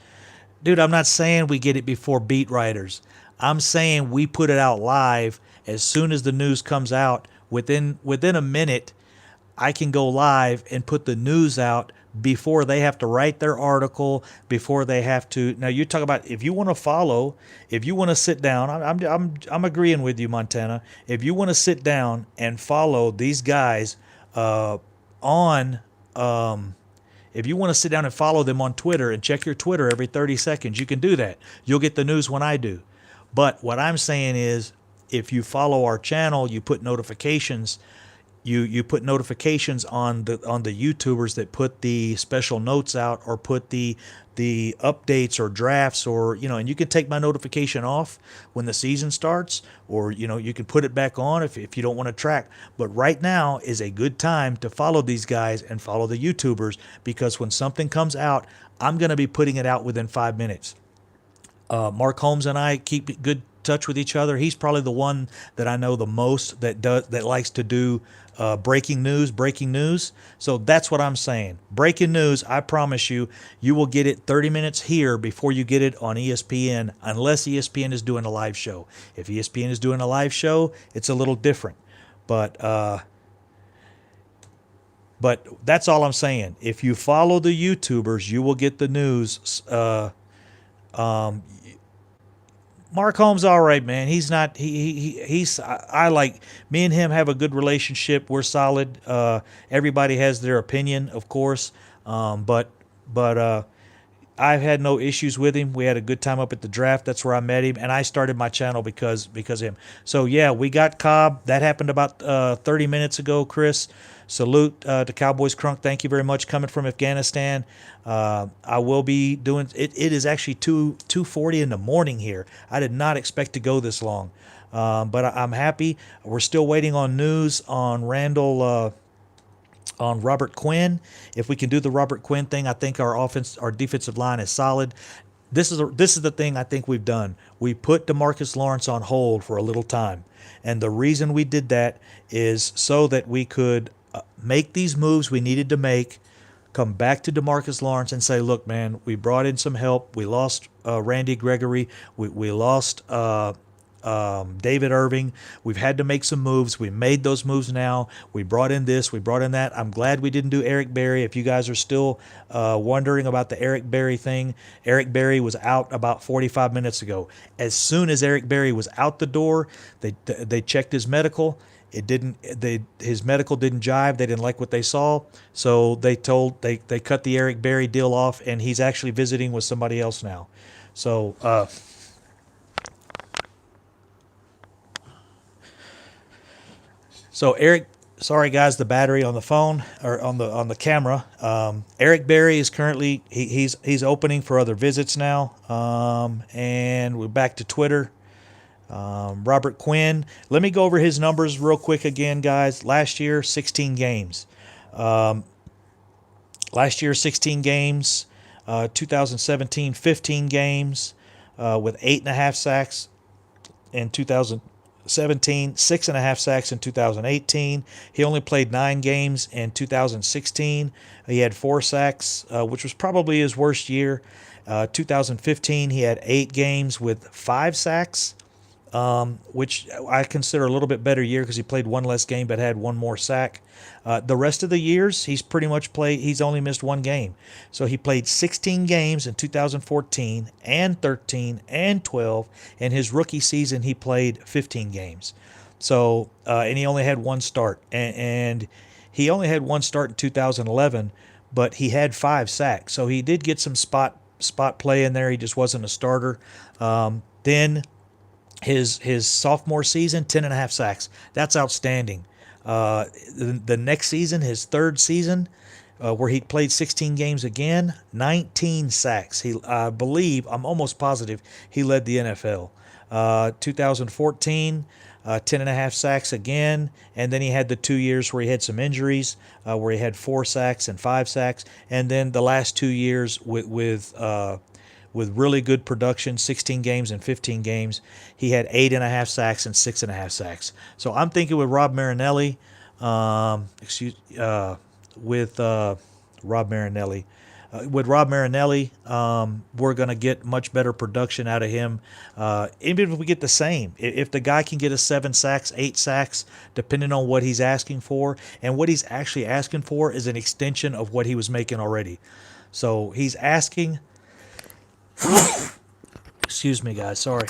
Dude, I'm not saying we get it before beat writers. I'm saying we put it out live as soon as the news comes out. Within a minute, I can go live and put the news out before they have to write their article, before they have to. Now you talk about if you want to follow, if you want to sit down. I'm agreeing with you, Montana. If you want to sit down and follow these guys on. If you want to sit down and follow them on Twitter and check your Twitter every 30 seconds, you can do that. You'll get the news when I do. But what I'm saying is, if you follow our channel, you put notifications. You put notifications on the YouTubers that put the special notes out or put the updates or drafts, or and you can take my notification off when the season starts, or you can put it back on if you don't want to track. But right now is a good time to follow these guys and follow the YouTubers, because when something comes out, I'm going to be putting it out within 5 minutes. Mark Holmes and I keep good touch with each other. He's probably the one that I know the most that likes to do breaking news. So that's what I'm saying. Breaking news, I promise you will get it 30 minutes here before you get it on ESPN, unless ESPN is doing a live show. If ESPN is doing a live show, it's a little different. But that's all I'm saying. If you follow the YouTubers, you will get the news. Mark Holmes, all right, man. He's not. He's. I like, me and him have a good relationship. We're solid. Everybody has their opinion, of course. But I've had no issues with him. We had a good time up at the draft. That's where I met him, and I started my channel because of him. So yeah, we got Cobb. That happened about 30 minutes ago, Chris. Salute to Cowboys Crunk. Thank you very much, coming from Afghanistan. I will be doing it. It is actually 2:40 in the morning here. I did not expect to go this long, but I'm happy. We're still waiting on news on Randall, on Robert Quinn. If we can do the Robert Quinn thing, I think our defensive line is solid. This is the thing I think we've done. We put DeMarcus Lawrence on hold for a little time, and the reason we did that is so that we could make these moves we needed to make, come back to DeMarcus Lawrence and say, look, man, we brought in some help. We lost Randy Gregory. We lost David Irving. We've had to make some moves. We made those moves now. We brought in this. We brought in that. I'm glad we didn't do Eric Berry. If you guys are still wondering about the Eric Berry thing, Eric Berry was out about 45 minutes ago. As soon as Eric Berry was out the door, they checked his medical. His medical didn't jive. They didn't like what they saw, so they cut the Eric Berry deal off, and he's actually visiting with somebody else now. So Eric, sorry guys, the battery on the phone or on the camera. Eric Berry is currently he's opening for other visits now, and we're back to Twitter. Robert Quinn. Let me go over his numbers real quick again, guys. Last year, 16 games. 16 games. 2017, 15 games with 8.5 sacks in 2017, 6.5 sacks in 2018. He only played 9 games in 2016. He had 4 sacks, which was probably his worst year. 2015, he had 8 games with 5 sacks. Which I consider a little bit better year because he played 1 less game but had 1 more sack. The rest of the years, he's only missed 1 game. So he played 16 games in 2014 and 13 and 12. In his rookie season, he played 15 games. So, and he only had 1 start. And he only had 1 start in 2011, but he had 5 sacks. So he did get some spot play in there. He just wasn't a starter. Then his sophomore season, 10.5 sacks. That's outstanding. The next season, his third season, where he played 16 games again, 19 sacks. I'm almost positive he led the NFL. 2014, 10.5 sacks again, and then he had the 2 years where he had some injuries, where he had 4 sacks and 5 sacks, and then the last 2 years with really good production, 16 games and 15 games. He had 8.5 sacks and 6.5 sacks. So I'm thinking with Rob Marinelli, with Rob Marinelli, we're going to get much better production out of him. Even if we get the same, if the guy can get us 7 sacks, 8 sacks, depending on what he's asking for, and what he's actually asking for is an extension of what he was making already. So he's asking... Excuse me, guys. Sorry.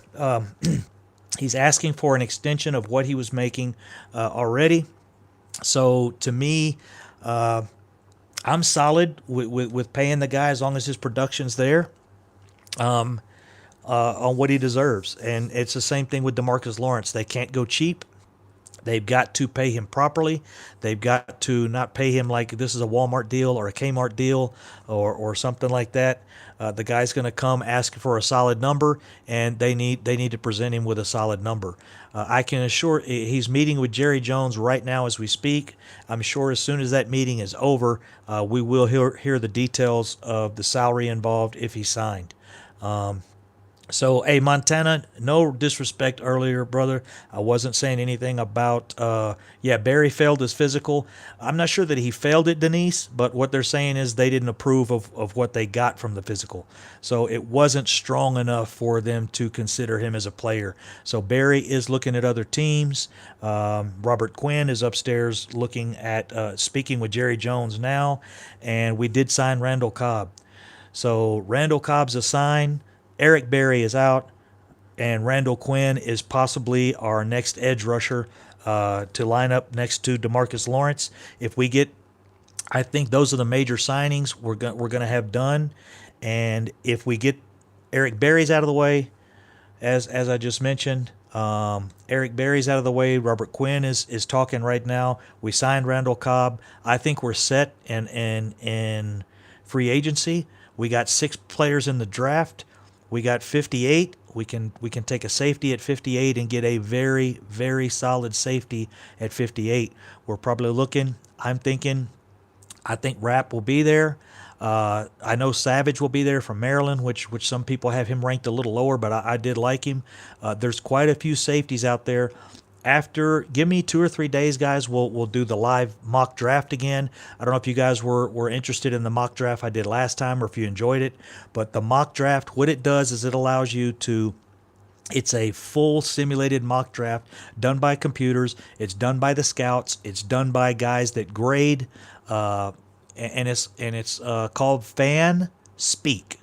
He's asking for an extension of what he was making already. So to me, I'm solid with paying the guy as long as his production's there on what he deserves. And it's the same thing with DeMarcus Lawrence. They can't go cheap. They've got to pay him properly. They've got to not pay him like this is a Walmart deal or a Kmart deal or something like that. The guy's going to come ask for a solid number, and they need to present him with a solid number. I can assure he's meeting with Jerry Jones right now as we speak. I'm sure as soon as that meeting is over, we will hear the details of the salary involved if he signed. So, hey, Montana, no disrespect earlier, brother. I wasn't saying anything about, Barry failed his physical. I'm not sure that he failed it, Denise, but what they're saying is they didn't approve of what they got from the physical. So it wasn't strong enough for them to consider him as a player. So Barry is looking at other teams. Robert Quinn is upstairs looking at, speaking with Jerry Jones now, and we did sign Randall Cobb. So Randall Cobb's a sign. Eric Berry is out, and Randall Quinn is possibly our next edge rusher to line up next to DeMarcus Lawrence. If we get, I think those are the major signings we're going to have done, and if we get Eric Berry's out of the way, as I just mentioned, Eric Berry's out of the way. Robert Quinn is talking right now. We signed Randall Cobb. I think we're set in free agency. We got 6 players in the draft. We got 58. We can take a safety at 58 and get a very, very solid safety at 58. We're probably looking, I think Rapp will be there. I know Savage will be there from Maryland, which some people have him ranked a little lower, but I did like him. There's quite a few safeties out there. Give me 2 or 3 days, guys. We'll do the live mock draft again. I don't know if you guys were interested in the mock draft I did last time or if you enjoyed it, but the mock draft, what it does is it allows you to It's a full simulated mock draft done by computers. It's done by the scouts. It's done by guys that grade, uh, and it's called Fan Speak,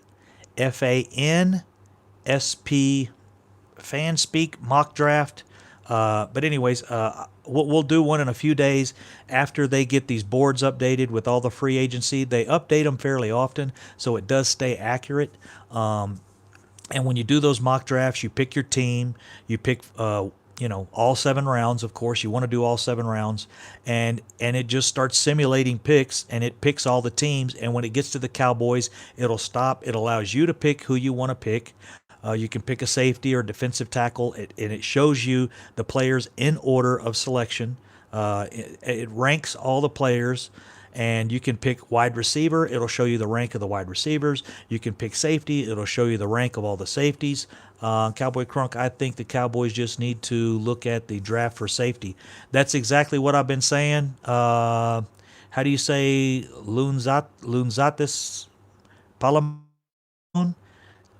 FANSP, Fan Speak mock draft. But anyways, we'll do one in a few days after they get these boards updated with all the free agency. They update them fairly often, so it does stay accurate. And when you do those mock drafts, you pick your team, you pick, all 7 rounds. Of course, you want to do all 7 rounds, and it just starts simulating picks, and it picks all the teams. And when it gets to the Cowboys, it'll stop. It allows you to pick who you want to pick. You can pick a safety or defensive tackle, and it shows you the players in order of selection. It ranks all the players, and you can pick wide receiver. It'll show you the rank of the wide receivers. You can pick safety. It'll show you the rank of all the safeties. Cowboy Crunk, I think the Cowboys just need to look at the draft for safety. That's exactly what I've been saying. How do you say Lunzatis Palamon?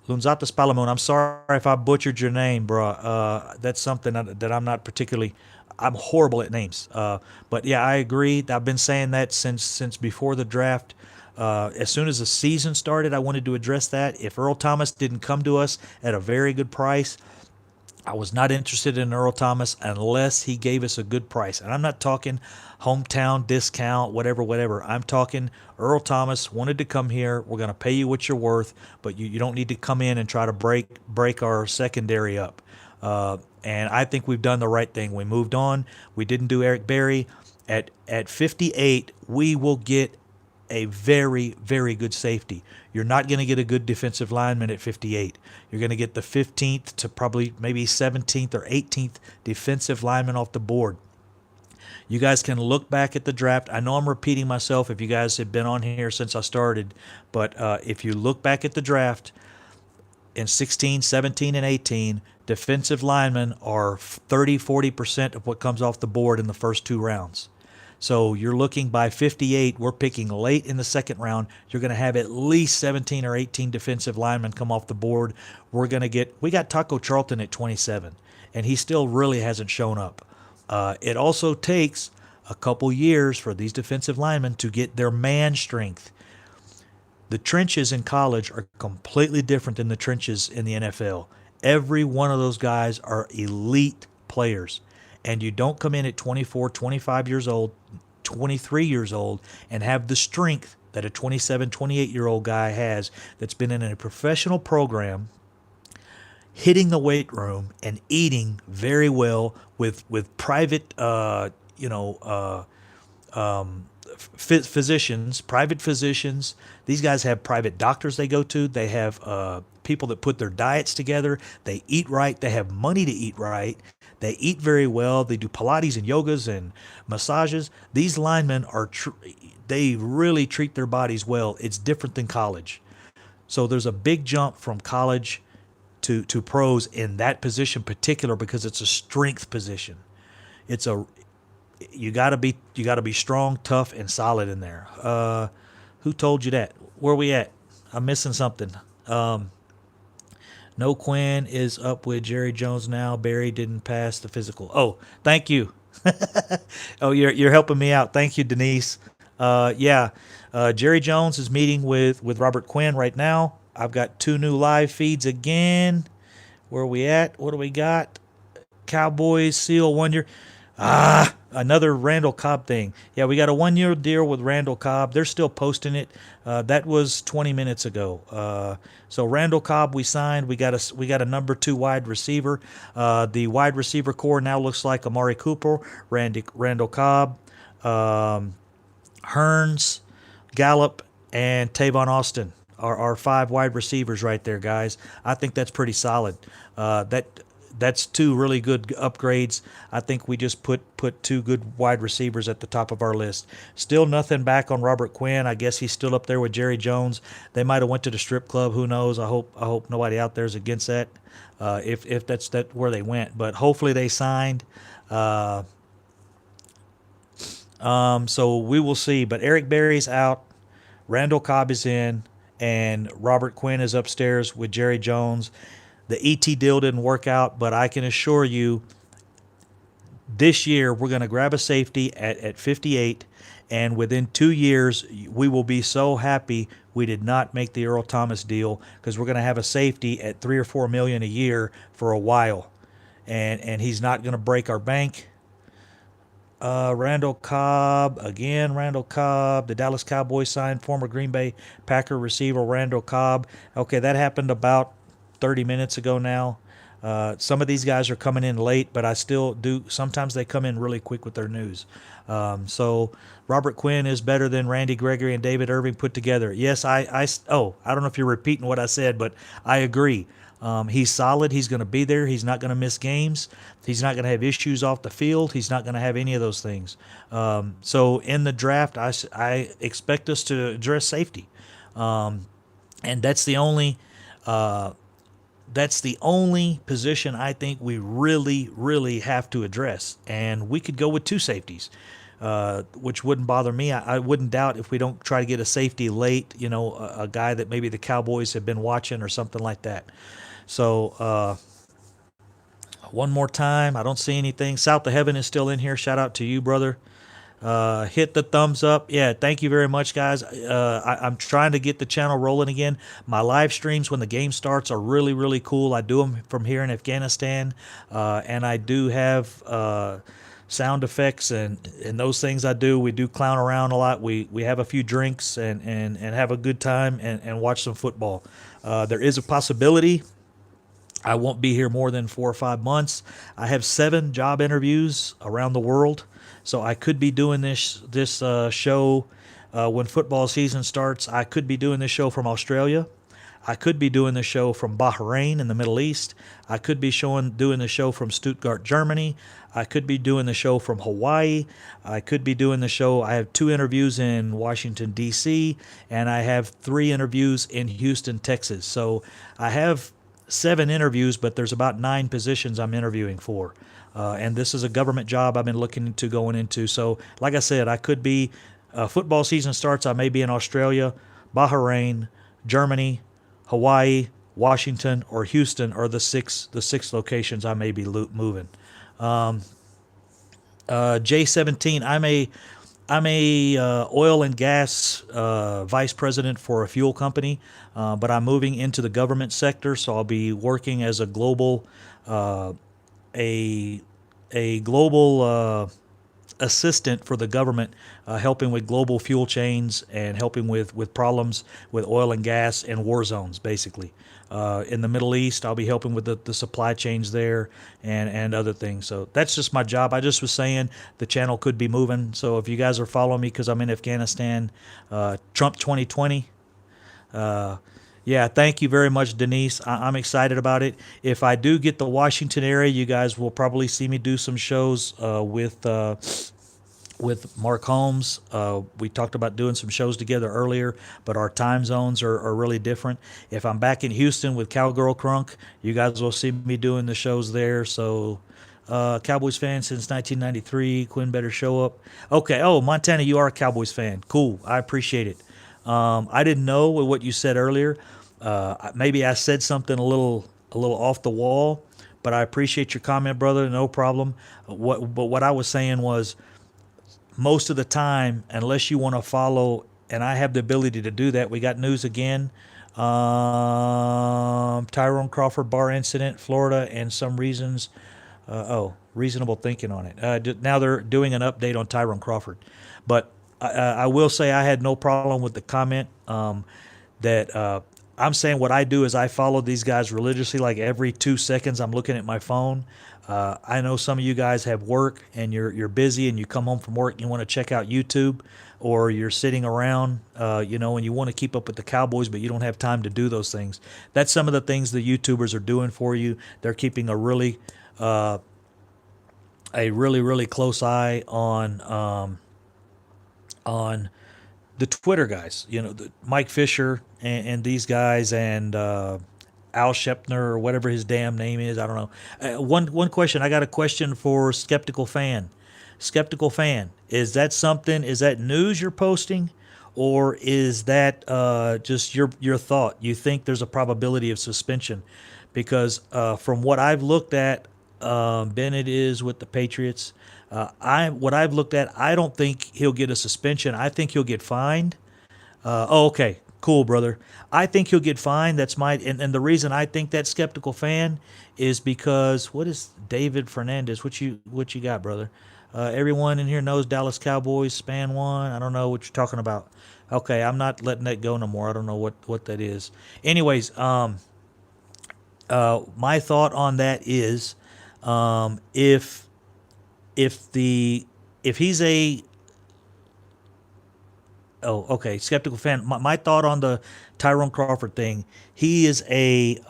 Lunzatis Palamon. I'm sorry if I butchered your name, bro. That's something that I'm not particularly. I'm horrible at names. But yeah, I agree. I've been saying that since before the draft. As soon as the season started, I wanted to address that. If Earl Thomas didn't come to us at a very good price, I was not interested in Earl Thomas unless he gave us a good price. And I'm not talking hometown discount, whatever. I'm talking Earl Thomas wanted to come here. We're going to pay you what you're worth, but you don't need to come in and try to break our secondary up. And I think we've done the right thing. We moved on. We didn't do Eric Berry. At 58, we will get a very, very good safety. You're not going to get a good defensive lineman at 58. You're going to get the 15th to probably maybe 17th or 18th defensive lineman off the board. You guys can look back at the draft. I know I'm repeating myself if you guys have been on here since I started, but if you look back at the draft in 16, 17, and 18, defensive linemen are 30-40% of what comes off the board in the first 2 rounds. So you're looking by 58, we're picking late in the second round. You're going to have at least 17 or 18 defensive linemen come off the board. We got Taco Charlton at 27, and he still really hasn't shown up. It also takes a couple years for these defensive linemen to get their man strength. The trenches in college are completely different than the trenches in the NFL. Every one of those guys are elite players. And you don't come in at 24, 25 years old, 23 years old, and have the strength that a 27, 28-year-old guy has that's been in a professional program, hitting the weight room and eating very well with private, physicians, private physicians. These guys have private doctors they go to. They have people that put their diets together. They eat right. They have money to eat right. They eat very well. They do Pilates and yogas and massages. These linemen they really treat their bodies well. It's different than college. So there's a big jump from college to pros in that position particular because it's a strength position. You gotta be strong, tough, and solid in there. Who told you that? Where we at? I'm missing something. No Quinn is up with Jerry Jones now. Barry didn't pass the physical. Oh, thank you. Oh, you're helping me out. Thank you, Denise. Jerry Jones is meeting with Robert Quinn right now. I've got 2 new live feeds again. Where are we at? What do we got? Cowboys seal 1 year. Another Randall Cobb thing. Yeah, we got a 1-year deal with Randall Cobb. They're still posting it. That was 20 minutes ago. So Randall Cobb we signed. We got a number 2 wide receiver. The wide receiver core now looks like Amari Cooper, Randall Cobb, Hearns, Gallup, and Tavon Austin are our 5 wide receivers right there, guys. I think that's pretty solid. That's 2 really good upgrades. I think we just put 2 good wide receivers at the top of our list. Still nothing back on Robert Quinn. I guess he's still up there with Jerry Jones. They might have went to the strip club. Who knows? I hope nobody out there is against that. If that's where they went, but hopefully they signed. So we will see. But Eric Berry's out. Randall Cobb is in, and Robert Quinn is upstairs with Jerry Jones. The ET deal didn't work out, but I can assure you this year we're going to grab a safety at 58, and within 2 years we will be so happy we did not make the Earl Thomas deal, because we're going to have a safety at 3 or 4 million a year for a while, and he's not going to break our bank. Randall Cobb, again, Randall Cobb. The Dallas Cowboys signed former Green Bay Packer receiver Randall Cobb. Okay, that happened about 30 minutes ago now. Some of these guys are coming in late, but I still do. Sometimes they come in really quick with their news. So Robert Quinn is better than Randy Gregory and David Irving put together. Yes, I don't know if you're repeating what I said, but I agree. He's solid. He's going to be there. He's not going to miss games. He's not going to have issues off the field. He's not going to have any of those things. So in the draft, I expect us to address safety, and that's the only position I think we really, really have to address. And we could go with two safeties, which wouldn't bother me. I wouldn't doubt if we don't try to get a safety late, a guy that maybe the Cowboys have been watching or something like that. So one more time, I don't see anything. South of Heaven is still in here. Shout out to you, brother. Hit the thumbs up. Yeah, thank you very much, guys. I'm trying to get the channel rolling again. My live streams when the game starts are really, really cool. I do them from here in Afghanistan, and I do have sound effects and those things I do. We do clown around a lot. We have a few drinks and have a good time and watch some football. There is a possibility I won't be here more than 4 or 5 months. I have 7 job interviews around the world, so I could be doing this show when football season starts. I could be doing this show from Australia. I could be doing the show from Bahrain in the Middle East. I could be doing the show from Stuttgart, Germany. I could be doing the show from Hawaii. I could be doing the show. I have 2 interviews in Washington, D.C., and I have 3 interviews in Houston, Texas. So I have 7 interviews, but there's about 9 positions I'm interviewing for. And this is a government job I've been looking into going into. So like I said, I could be, football season starts, I may be in Australia, Bahrain, Germany, Hawaii, Washington, or Houston are the six locations I may be moving. J17, I'm a oil and gas vice president for a fuel company, but I'm moving into the government sector, so I'll be working as a global global assistant for the government, helping with global fuel chains and helping with problems with oil and gas and war zones, basically. In the Middle East, I'll be helping with the supply chains there and other things. So that's just my job. I just was saying the channel could be moving. So if you guys are following me because I'm in Afghanistan, Trump 2020, yeah, thank you very much, Denise. I'm excited about it. If I do get the Washington area, you guys will probably see me do some shows with Mark Holmes. We talked about doing some shows together earlier, but our time zones are really different. If I'm back in Houston with Cowgirl Crunk, you guys will see me doing the shows there. So Cowboys fan since 1993. Quinn better show up. Okay. Oh, Montana, you are a Cowboys fan. Cool. I appreciate it. I didn't know what you said earlier. Maybe I said something a little off the wall, but I appreciate your comment, brother. No problem. But what I was saying was, most of the time, unless you want to follow, and I have the ability to do that. We got news again. Tyrone Crawford bar incident, Florida, and some reasons. Reasonable thinking on it. Now they're doing an update on Tyrone Crawford, but I will say I had no problem with the comment that I'm saying what I do is I follow these guys religiously. Like every 2 seconds, I'm looking at my phone. I know some of you guys have work and you're busy and you come home from work and you want to check out YouTube, or you're sitting around, and you want to keep up with the Cowboys, but you don't have time to do those things. That's some of the things the YouTubers are doing for you. They're keeping a really close eye on the Twitter guys, Mike Fisher and these guys, and Al Shepner or whatever his damn name is. I don't know. One question. I got a question for Skeptical Fan. Skeptical Fan, is that news you're posting, or is that just your thought? You think there's a probability of suspension? because from what I've looked at, Bennett is with the Patriots. What I've looked at, I don't think he'll get a suspension. I think he'll get fined. Okay, cool, brother. I think he'll get fined. That's and the reason I think that skeptical fan is because what is David Fernandez? What you got, brother? Everyone in here knows Dallas Cowboys span one. I don't know what you're talking about. Okay, I'm not letting that go no more. I don't know what that is. Anyways, my thought on that is, if if he's a oh, okay, skeptical fan. My thought on the Tyrone Crawford thing, he is he's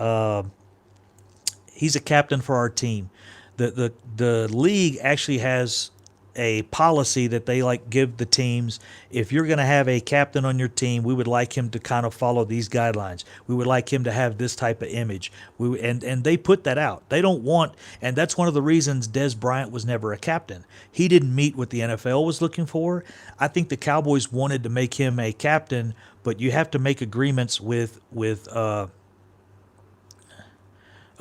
a captain for our team. The league actually has a policy that they like give the teams. If you're going to have a captain on your team, we would like him to kind of follow these guidelines. We would like him to have this type of image. And they put that out. They don't want, and that's one of the reasons Des Bryant was never a captain. He didn't meet what the NFL was looking for. I think the Cowboys wanted to make him a captain, but you have to make agreements with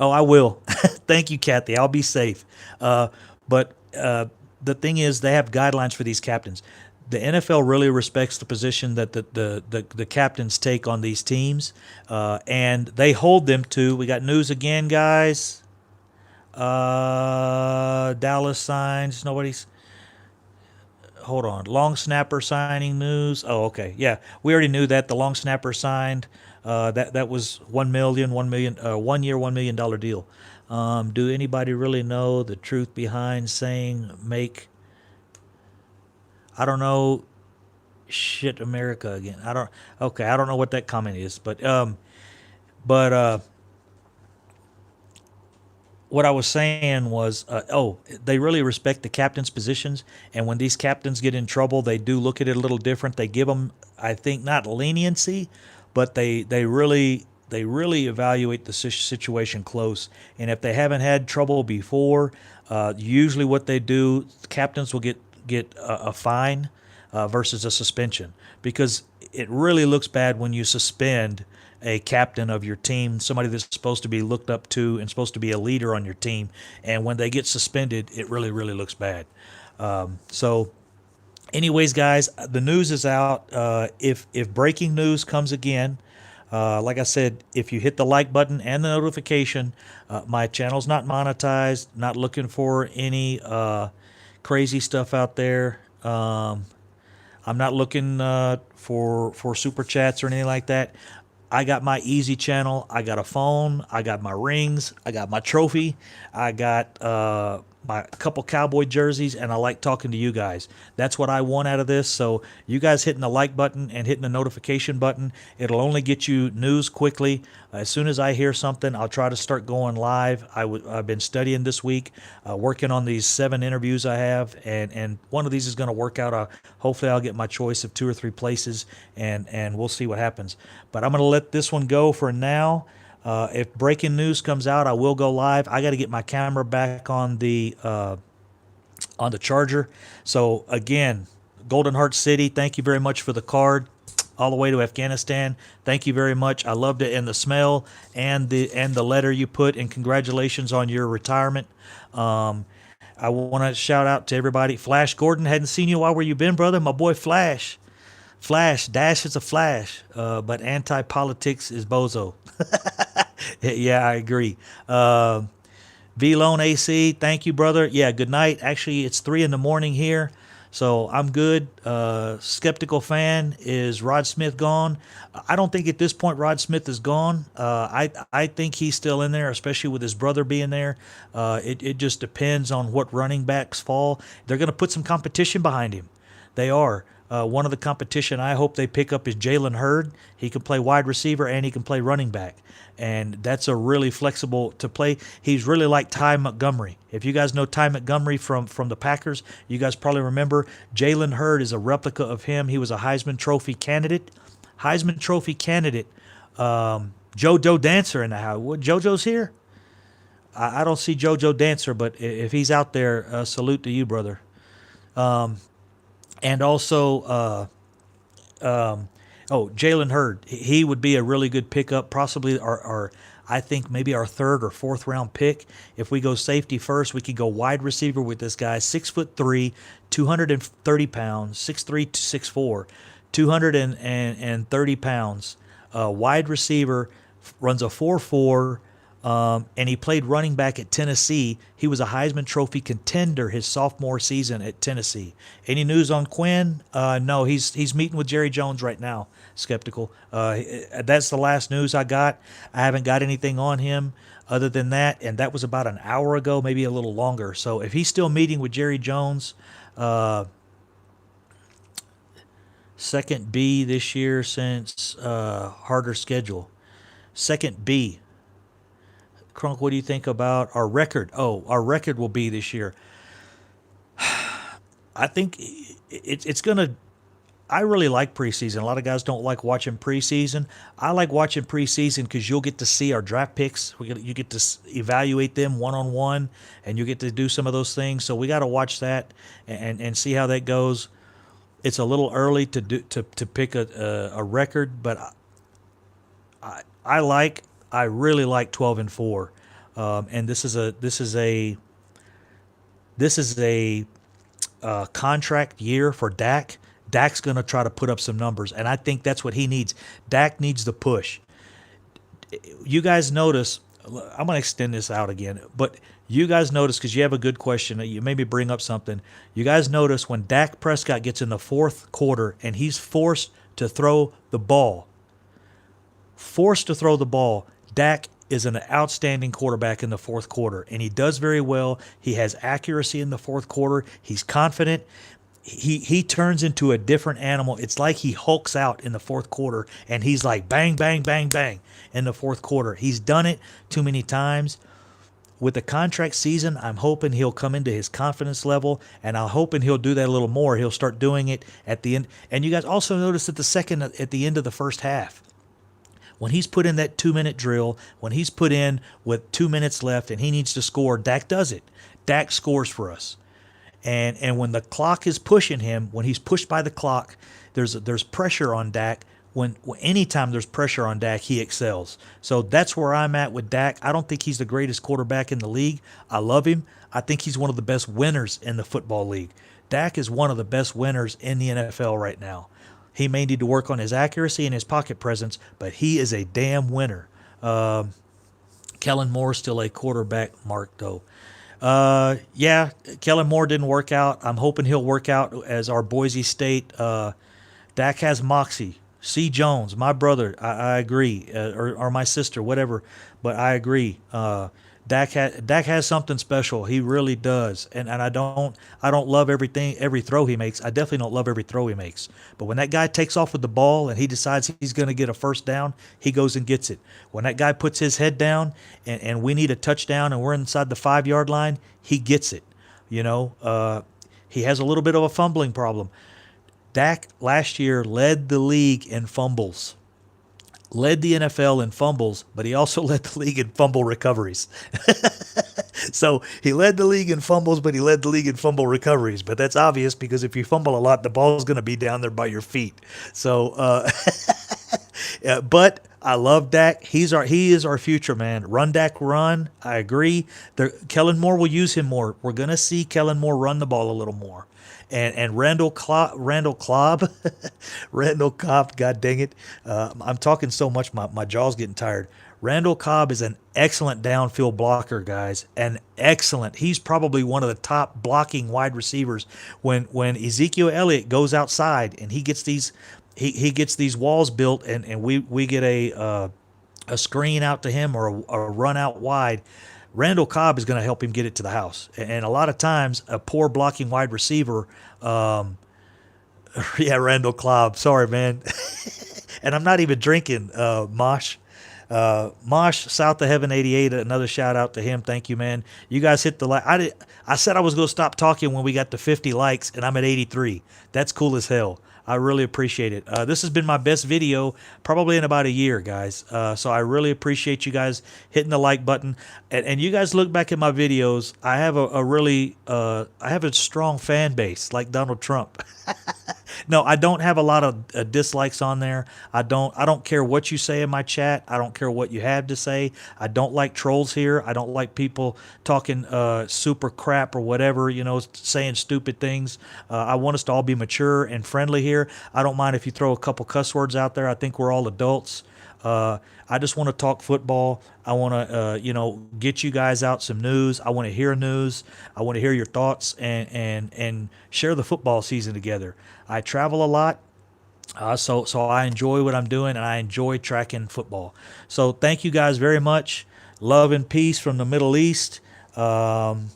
Oh, I will. Thank you, Kathy. I'll be safe. But the thing is, they have guidelines for these captains. The NFL really respects the position that the captains take on these teams, and they hold them to. We got news again, guys. Dallas signs. Nobody's. Hold on. Long snapper signing news. Oh, okay. Yeah, we already knew that the long snapper signed. That was 1 million, 1 year, $1 million deal. Do anybody really know the truth behind saying make? I don't know. Shit, America again. I don't. Okay, I don't know what that comment is, but what I was saying was, they really respect the captain's positions, and when these captains get in trouble, they do look at it a little different. They give them, I think, not leniency, but they really evaluate the situation close. And if they haven't had trouble before, usually what they do, captains will get a fine versus a suspension, because it really looks bad when you suspend a captain of your team, somebody that's supposed to be looked up to and supposed to be a leader on your team, and when they get suspended, it really looks bad. So anyways, guys, the news is out. If breaking news comes again, like I said, if you hit the like button and the notification, my channel's not monetized, not looking for any crazy stuff out there. I'm not looking for super chats or anything like that. I got my easy channel. I got a phone. I got my rings. I got my trophy. I got my couple cowboy jerseys, and I like talking to you guys. That's what I want out of this. So you guys hitting the like button and hitting the notification button, it'll only get you news quickly. As soon as I hear something, I'll try to start going live. I've been studying this week, working on these 7 interviews I have, and one of these is going to work out. Hopefully I'll get my choice of 2 or 3 places, and we'll see what happens. But I'm going to let this one go for now. If breaking news comes out, I will go live. I got to get my camera back on the charger. So again, Golden Heart City, thank you very much for the card. All the way to Afghanistan, thank you very much. I loved it, and the smell and the letter you put. And congratulations on your retirement. I want to shout out to everybody. Flash Gordon, hadn't seen you a while. Where you been, brother? My boy Flash. Dash is a flash, but anti-politics is bozo. Yeah, I agree. V-Lone AC, thank you, brother. Yeah, good night. Actually, it's 3 a.m. here, so I'm good. Skeptical fan, is Rod Smith gone? I don't think at this point Rod Smith is gone. I think he's still in there, especially with his brother being there. It just depends on what running backs fall. They're going to put some competition behind him. They are. One of the competition I hope they pick up is Jalen Hurd. He can play wide receiver and he can play running back. And that's a really flexible to play. He's really like Ty Montgomery. If you guys know Ty Montgomery from the Packers, you guys probably remember Jalen Hurd is a replica of him. He was a Heisman Trophy candidate. JoJo Dancer in the house. What, JoJo's here? I don't see JoJo Dancer, but if he's out there, salute to you, brother. And also, Jalen Hurd, he would be a really good pickup, possibly, or I think maybe our third or fourth round pick. If we go safety first, we could go wide receiver with this guy, 6'3", 230 pounds, 6'3" to 6'4", 230 pounds. Wide receiver, runs a 4.4. And he played running back at Tennessee. He was a Heisman Trophy contender his sophomore season at Tennessee. Any news on Quinn? No, he's meeting with Jerry Jones right now. Skeptical. That's the last news I got. I haven't got anything on him other than that, and that was about an hour ago, maybe a little longer. So if he's still meeting with Jerry Jones, second B this year since harder schedule. Second B. Crunk, what do you think about our record? Oh, our record will be this year. I think it's going to. I really like preseason. A lot of guys don't like watching preseason. I like watching preseason because you'll get to see our draft picks. You get to evaluate them one-on-one, and you get to do some of those things. So we got to watch that and see how that goes. It's a little early to pick a record, but I really like 12-4, and this is a contract year for Dak. Dak's going to try to put up some numbers, and I think that's what he needs. Dak needs the push. You guys notice, I'm going to extend this out again, but you guys notice, because you have a good question, you maybe bring up something. You guys notice when Dak Prescott gets in the fourth quarter and he's forced to throw the ball, Dak is an outstanding quarterback in the fourth quarter, and he does very well. He has accuracy in the fourth quarter. He's confident. He turns into a different animal. It's like he hulks out in the fourth quarter, and he's like bang, bang, bang, bang in the fourth quarter. He's done it too many times. With the contract season, I'm hoping he'll come into his confidence level, and I'm hoping he'll do that a little more. He'll start doing it at the end. And you guys also notice at the end of the first half, when he's put in that 2-minute drill, when he's put in with 2 minutes left and he needs to score, Dak does it. Dak scores for us. And when the clock is pushing him, when he's pushed by the clock, there's pressure on Dak. Anytime there's pressure on Dak, he excels. So that's where I'm at with Dak. I don't think he's the greatest quarterback in the league. I love him. I think he's one of the best winners in the football league. Dak is one of the best winners in the NFL right now. He may need to work on his accuracy and his pocket presence, but he is a damn winner. Kellen Moore still a quarterback mark, though. Yeah, Kellen Moore didn't work out. I'm hoping he'll work out as our Boise State. Dak has moxie. C. Jones, my brother, I agree, or my sister, whatever, but I agree. Dak has something special. He really does, and I don't love every throw he makes. I definitely don't love every throw he makes. But when that guy takes off with the ball and he decides he's going to get a first down, he goes and gets it. When that guy puts his head down and we need a touchdown and we're inside the 5-yard line, he gets it. You know, he has a little bit of a fumbling problem. Dak last year led the league in fumbles. Led the NFL in fumbles, but he also led the league in fumble recoveries. So he led the league in fumbles, but he led the league in fumble recoveries. But that's obvious because if you fumble a lot, the ball's going to be down there by your feet. So, but I love Dak. He is our future, man. Run, Dak, run. I agree. Kellen Moore will use him more. We're going to see Kellen Moore run the ball a little more. And Randall Cobb, Randall Cobb, God dang it. I'm talking so much, my jaw's getting tired. Randall Cobb is an excellent downfield blocker, guys. He's probably one of the top blocking wide receivers. When Ezekiel Elliott goes outside and he gets these walls built and we get a screen out to him or a run out wide, Randall Cobb is going to help him get it to the house. And a lot of times, a poor blocking wide receiver, Randall Cobb, sorry, man. And I'm not even drinking, Mosh. Mosh, South of Heaven 88, another shout out to him. Thank you, man. You guys hit the like. I said I was going to stop talking when we got to 50 likes, and I'm at 83. That's cool as hell. I really appreciate it. This has been my best video probably in about a year, guys. So I really appreciate you guys hitting the like button. And you guys look back at my videos. I have I have a strong fan base like Donald Trump. No, I don't have a lot of dislikes on there. I don't care what you say in my chat. I don't care what you have to say. I don't like trolls here. I don't like people talking super crap or whatever, saying stupid things. I want us to all be mature and friendly here. I don't mind if you throw a couple cuss words out there. I think we're all adults. I just want to talk football. I want to, get you guys out some news. I want to hear news. I want to hear your thoughts and share the football season together. I travel a lot. So I enjoy what I'm doing, and I enjoy tracking football. So thank you guys very much. Love and peace from the Middle East. Um,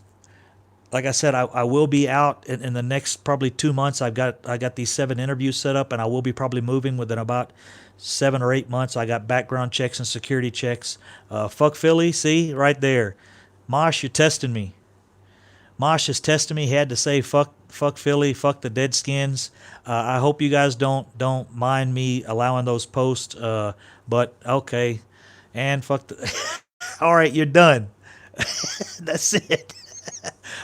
like I said, I will be out in the next probably 2 months. I got these 7 interviews set up, and I will be probably moving within about 7 or 8 months. I got background checks and security checks. Fuck Philly, see right there. Mosh, you're testing me. Mosh is testing me. He had to say fuck Philly, fuck the Deadskins. I hope you guys don't mind me allowing those posts. But okay, and fuck the. All right, you're done. That's it.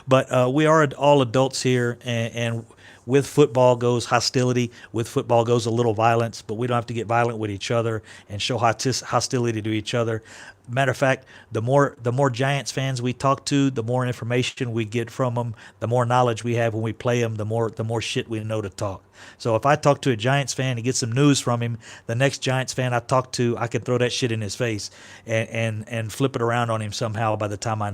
But we are all adults here, and with football goes hostility. With football goes a little violence, but we don't have to get violent with each other and show hostility to each other. Matter of fact, the more Giants fans we talk to, the more information we get from them, the more knowledge we have when we play them, the more shit we know to talk. So if I talk to a Giants fan and get some news from him, the next Giants fan I talk to, I can throw that shit in his face and flip it around on him somehow by the time I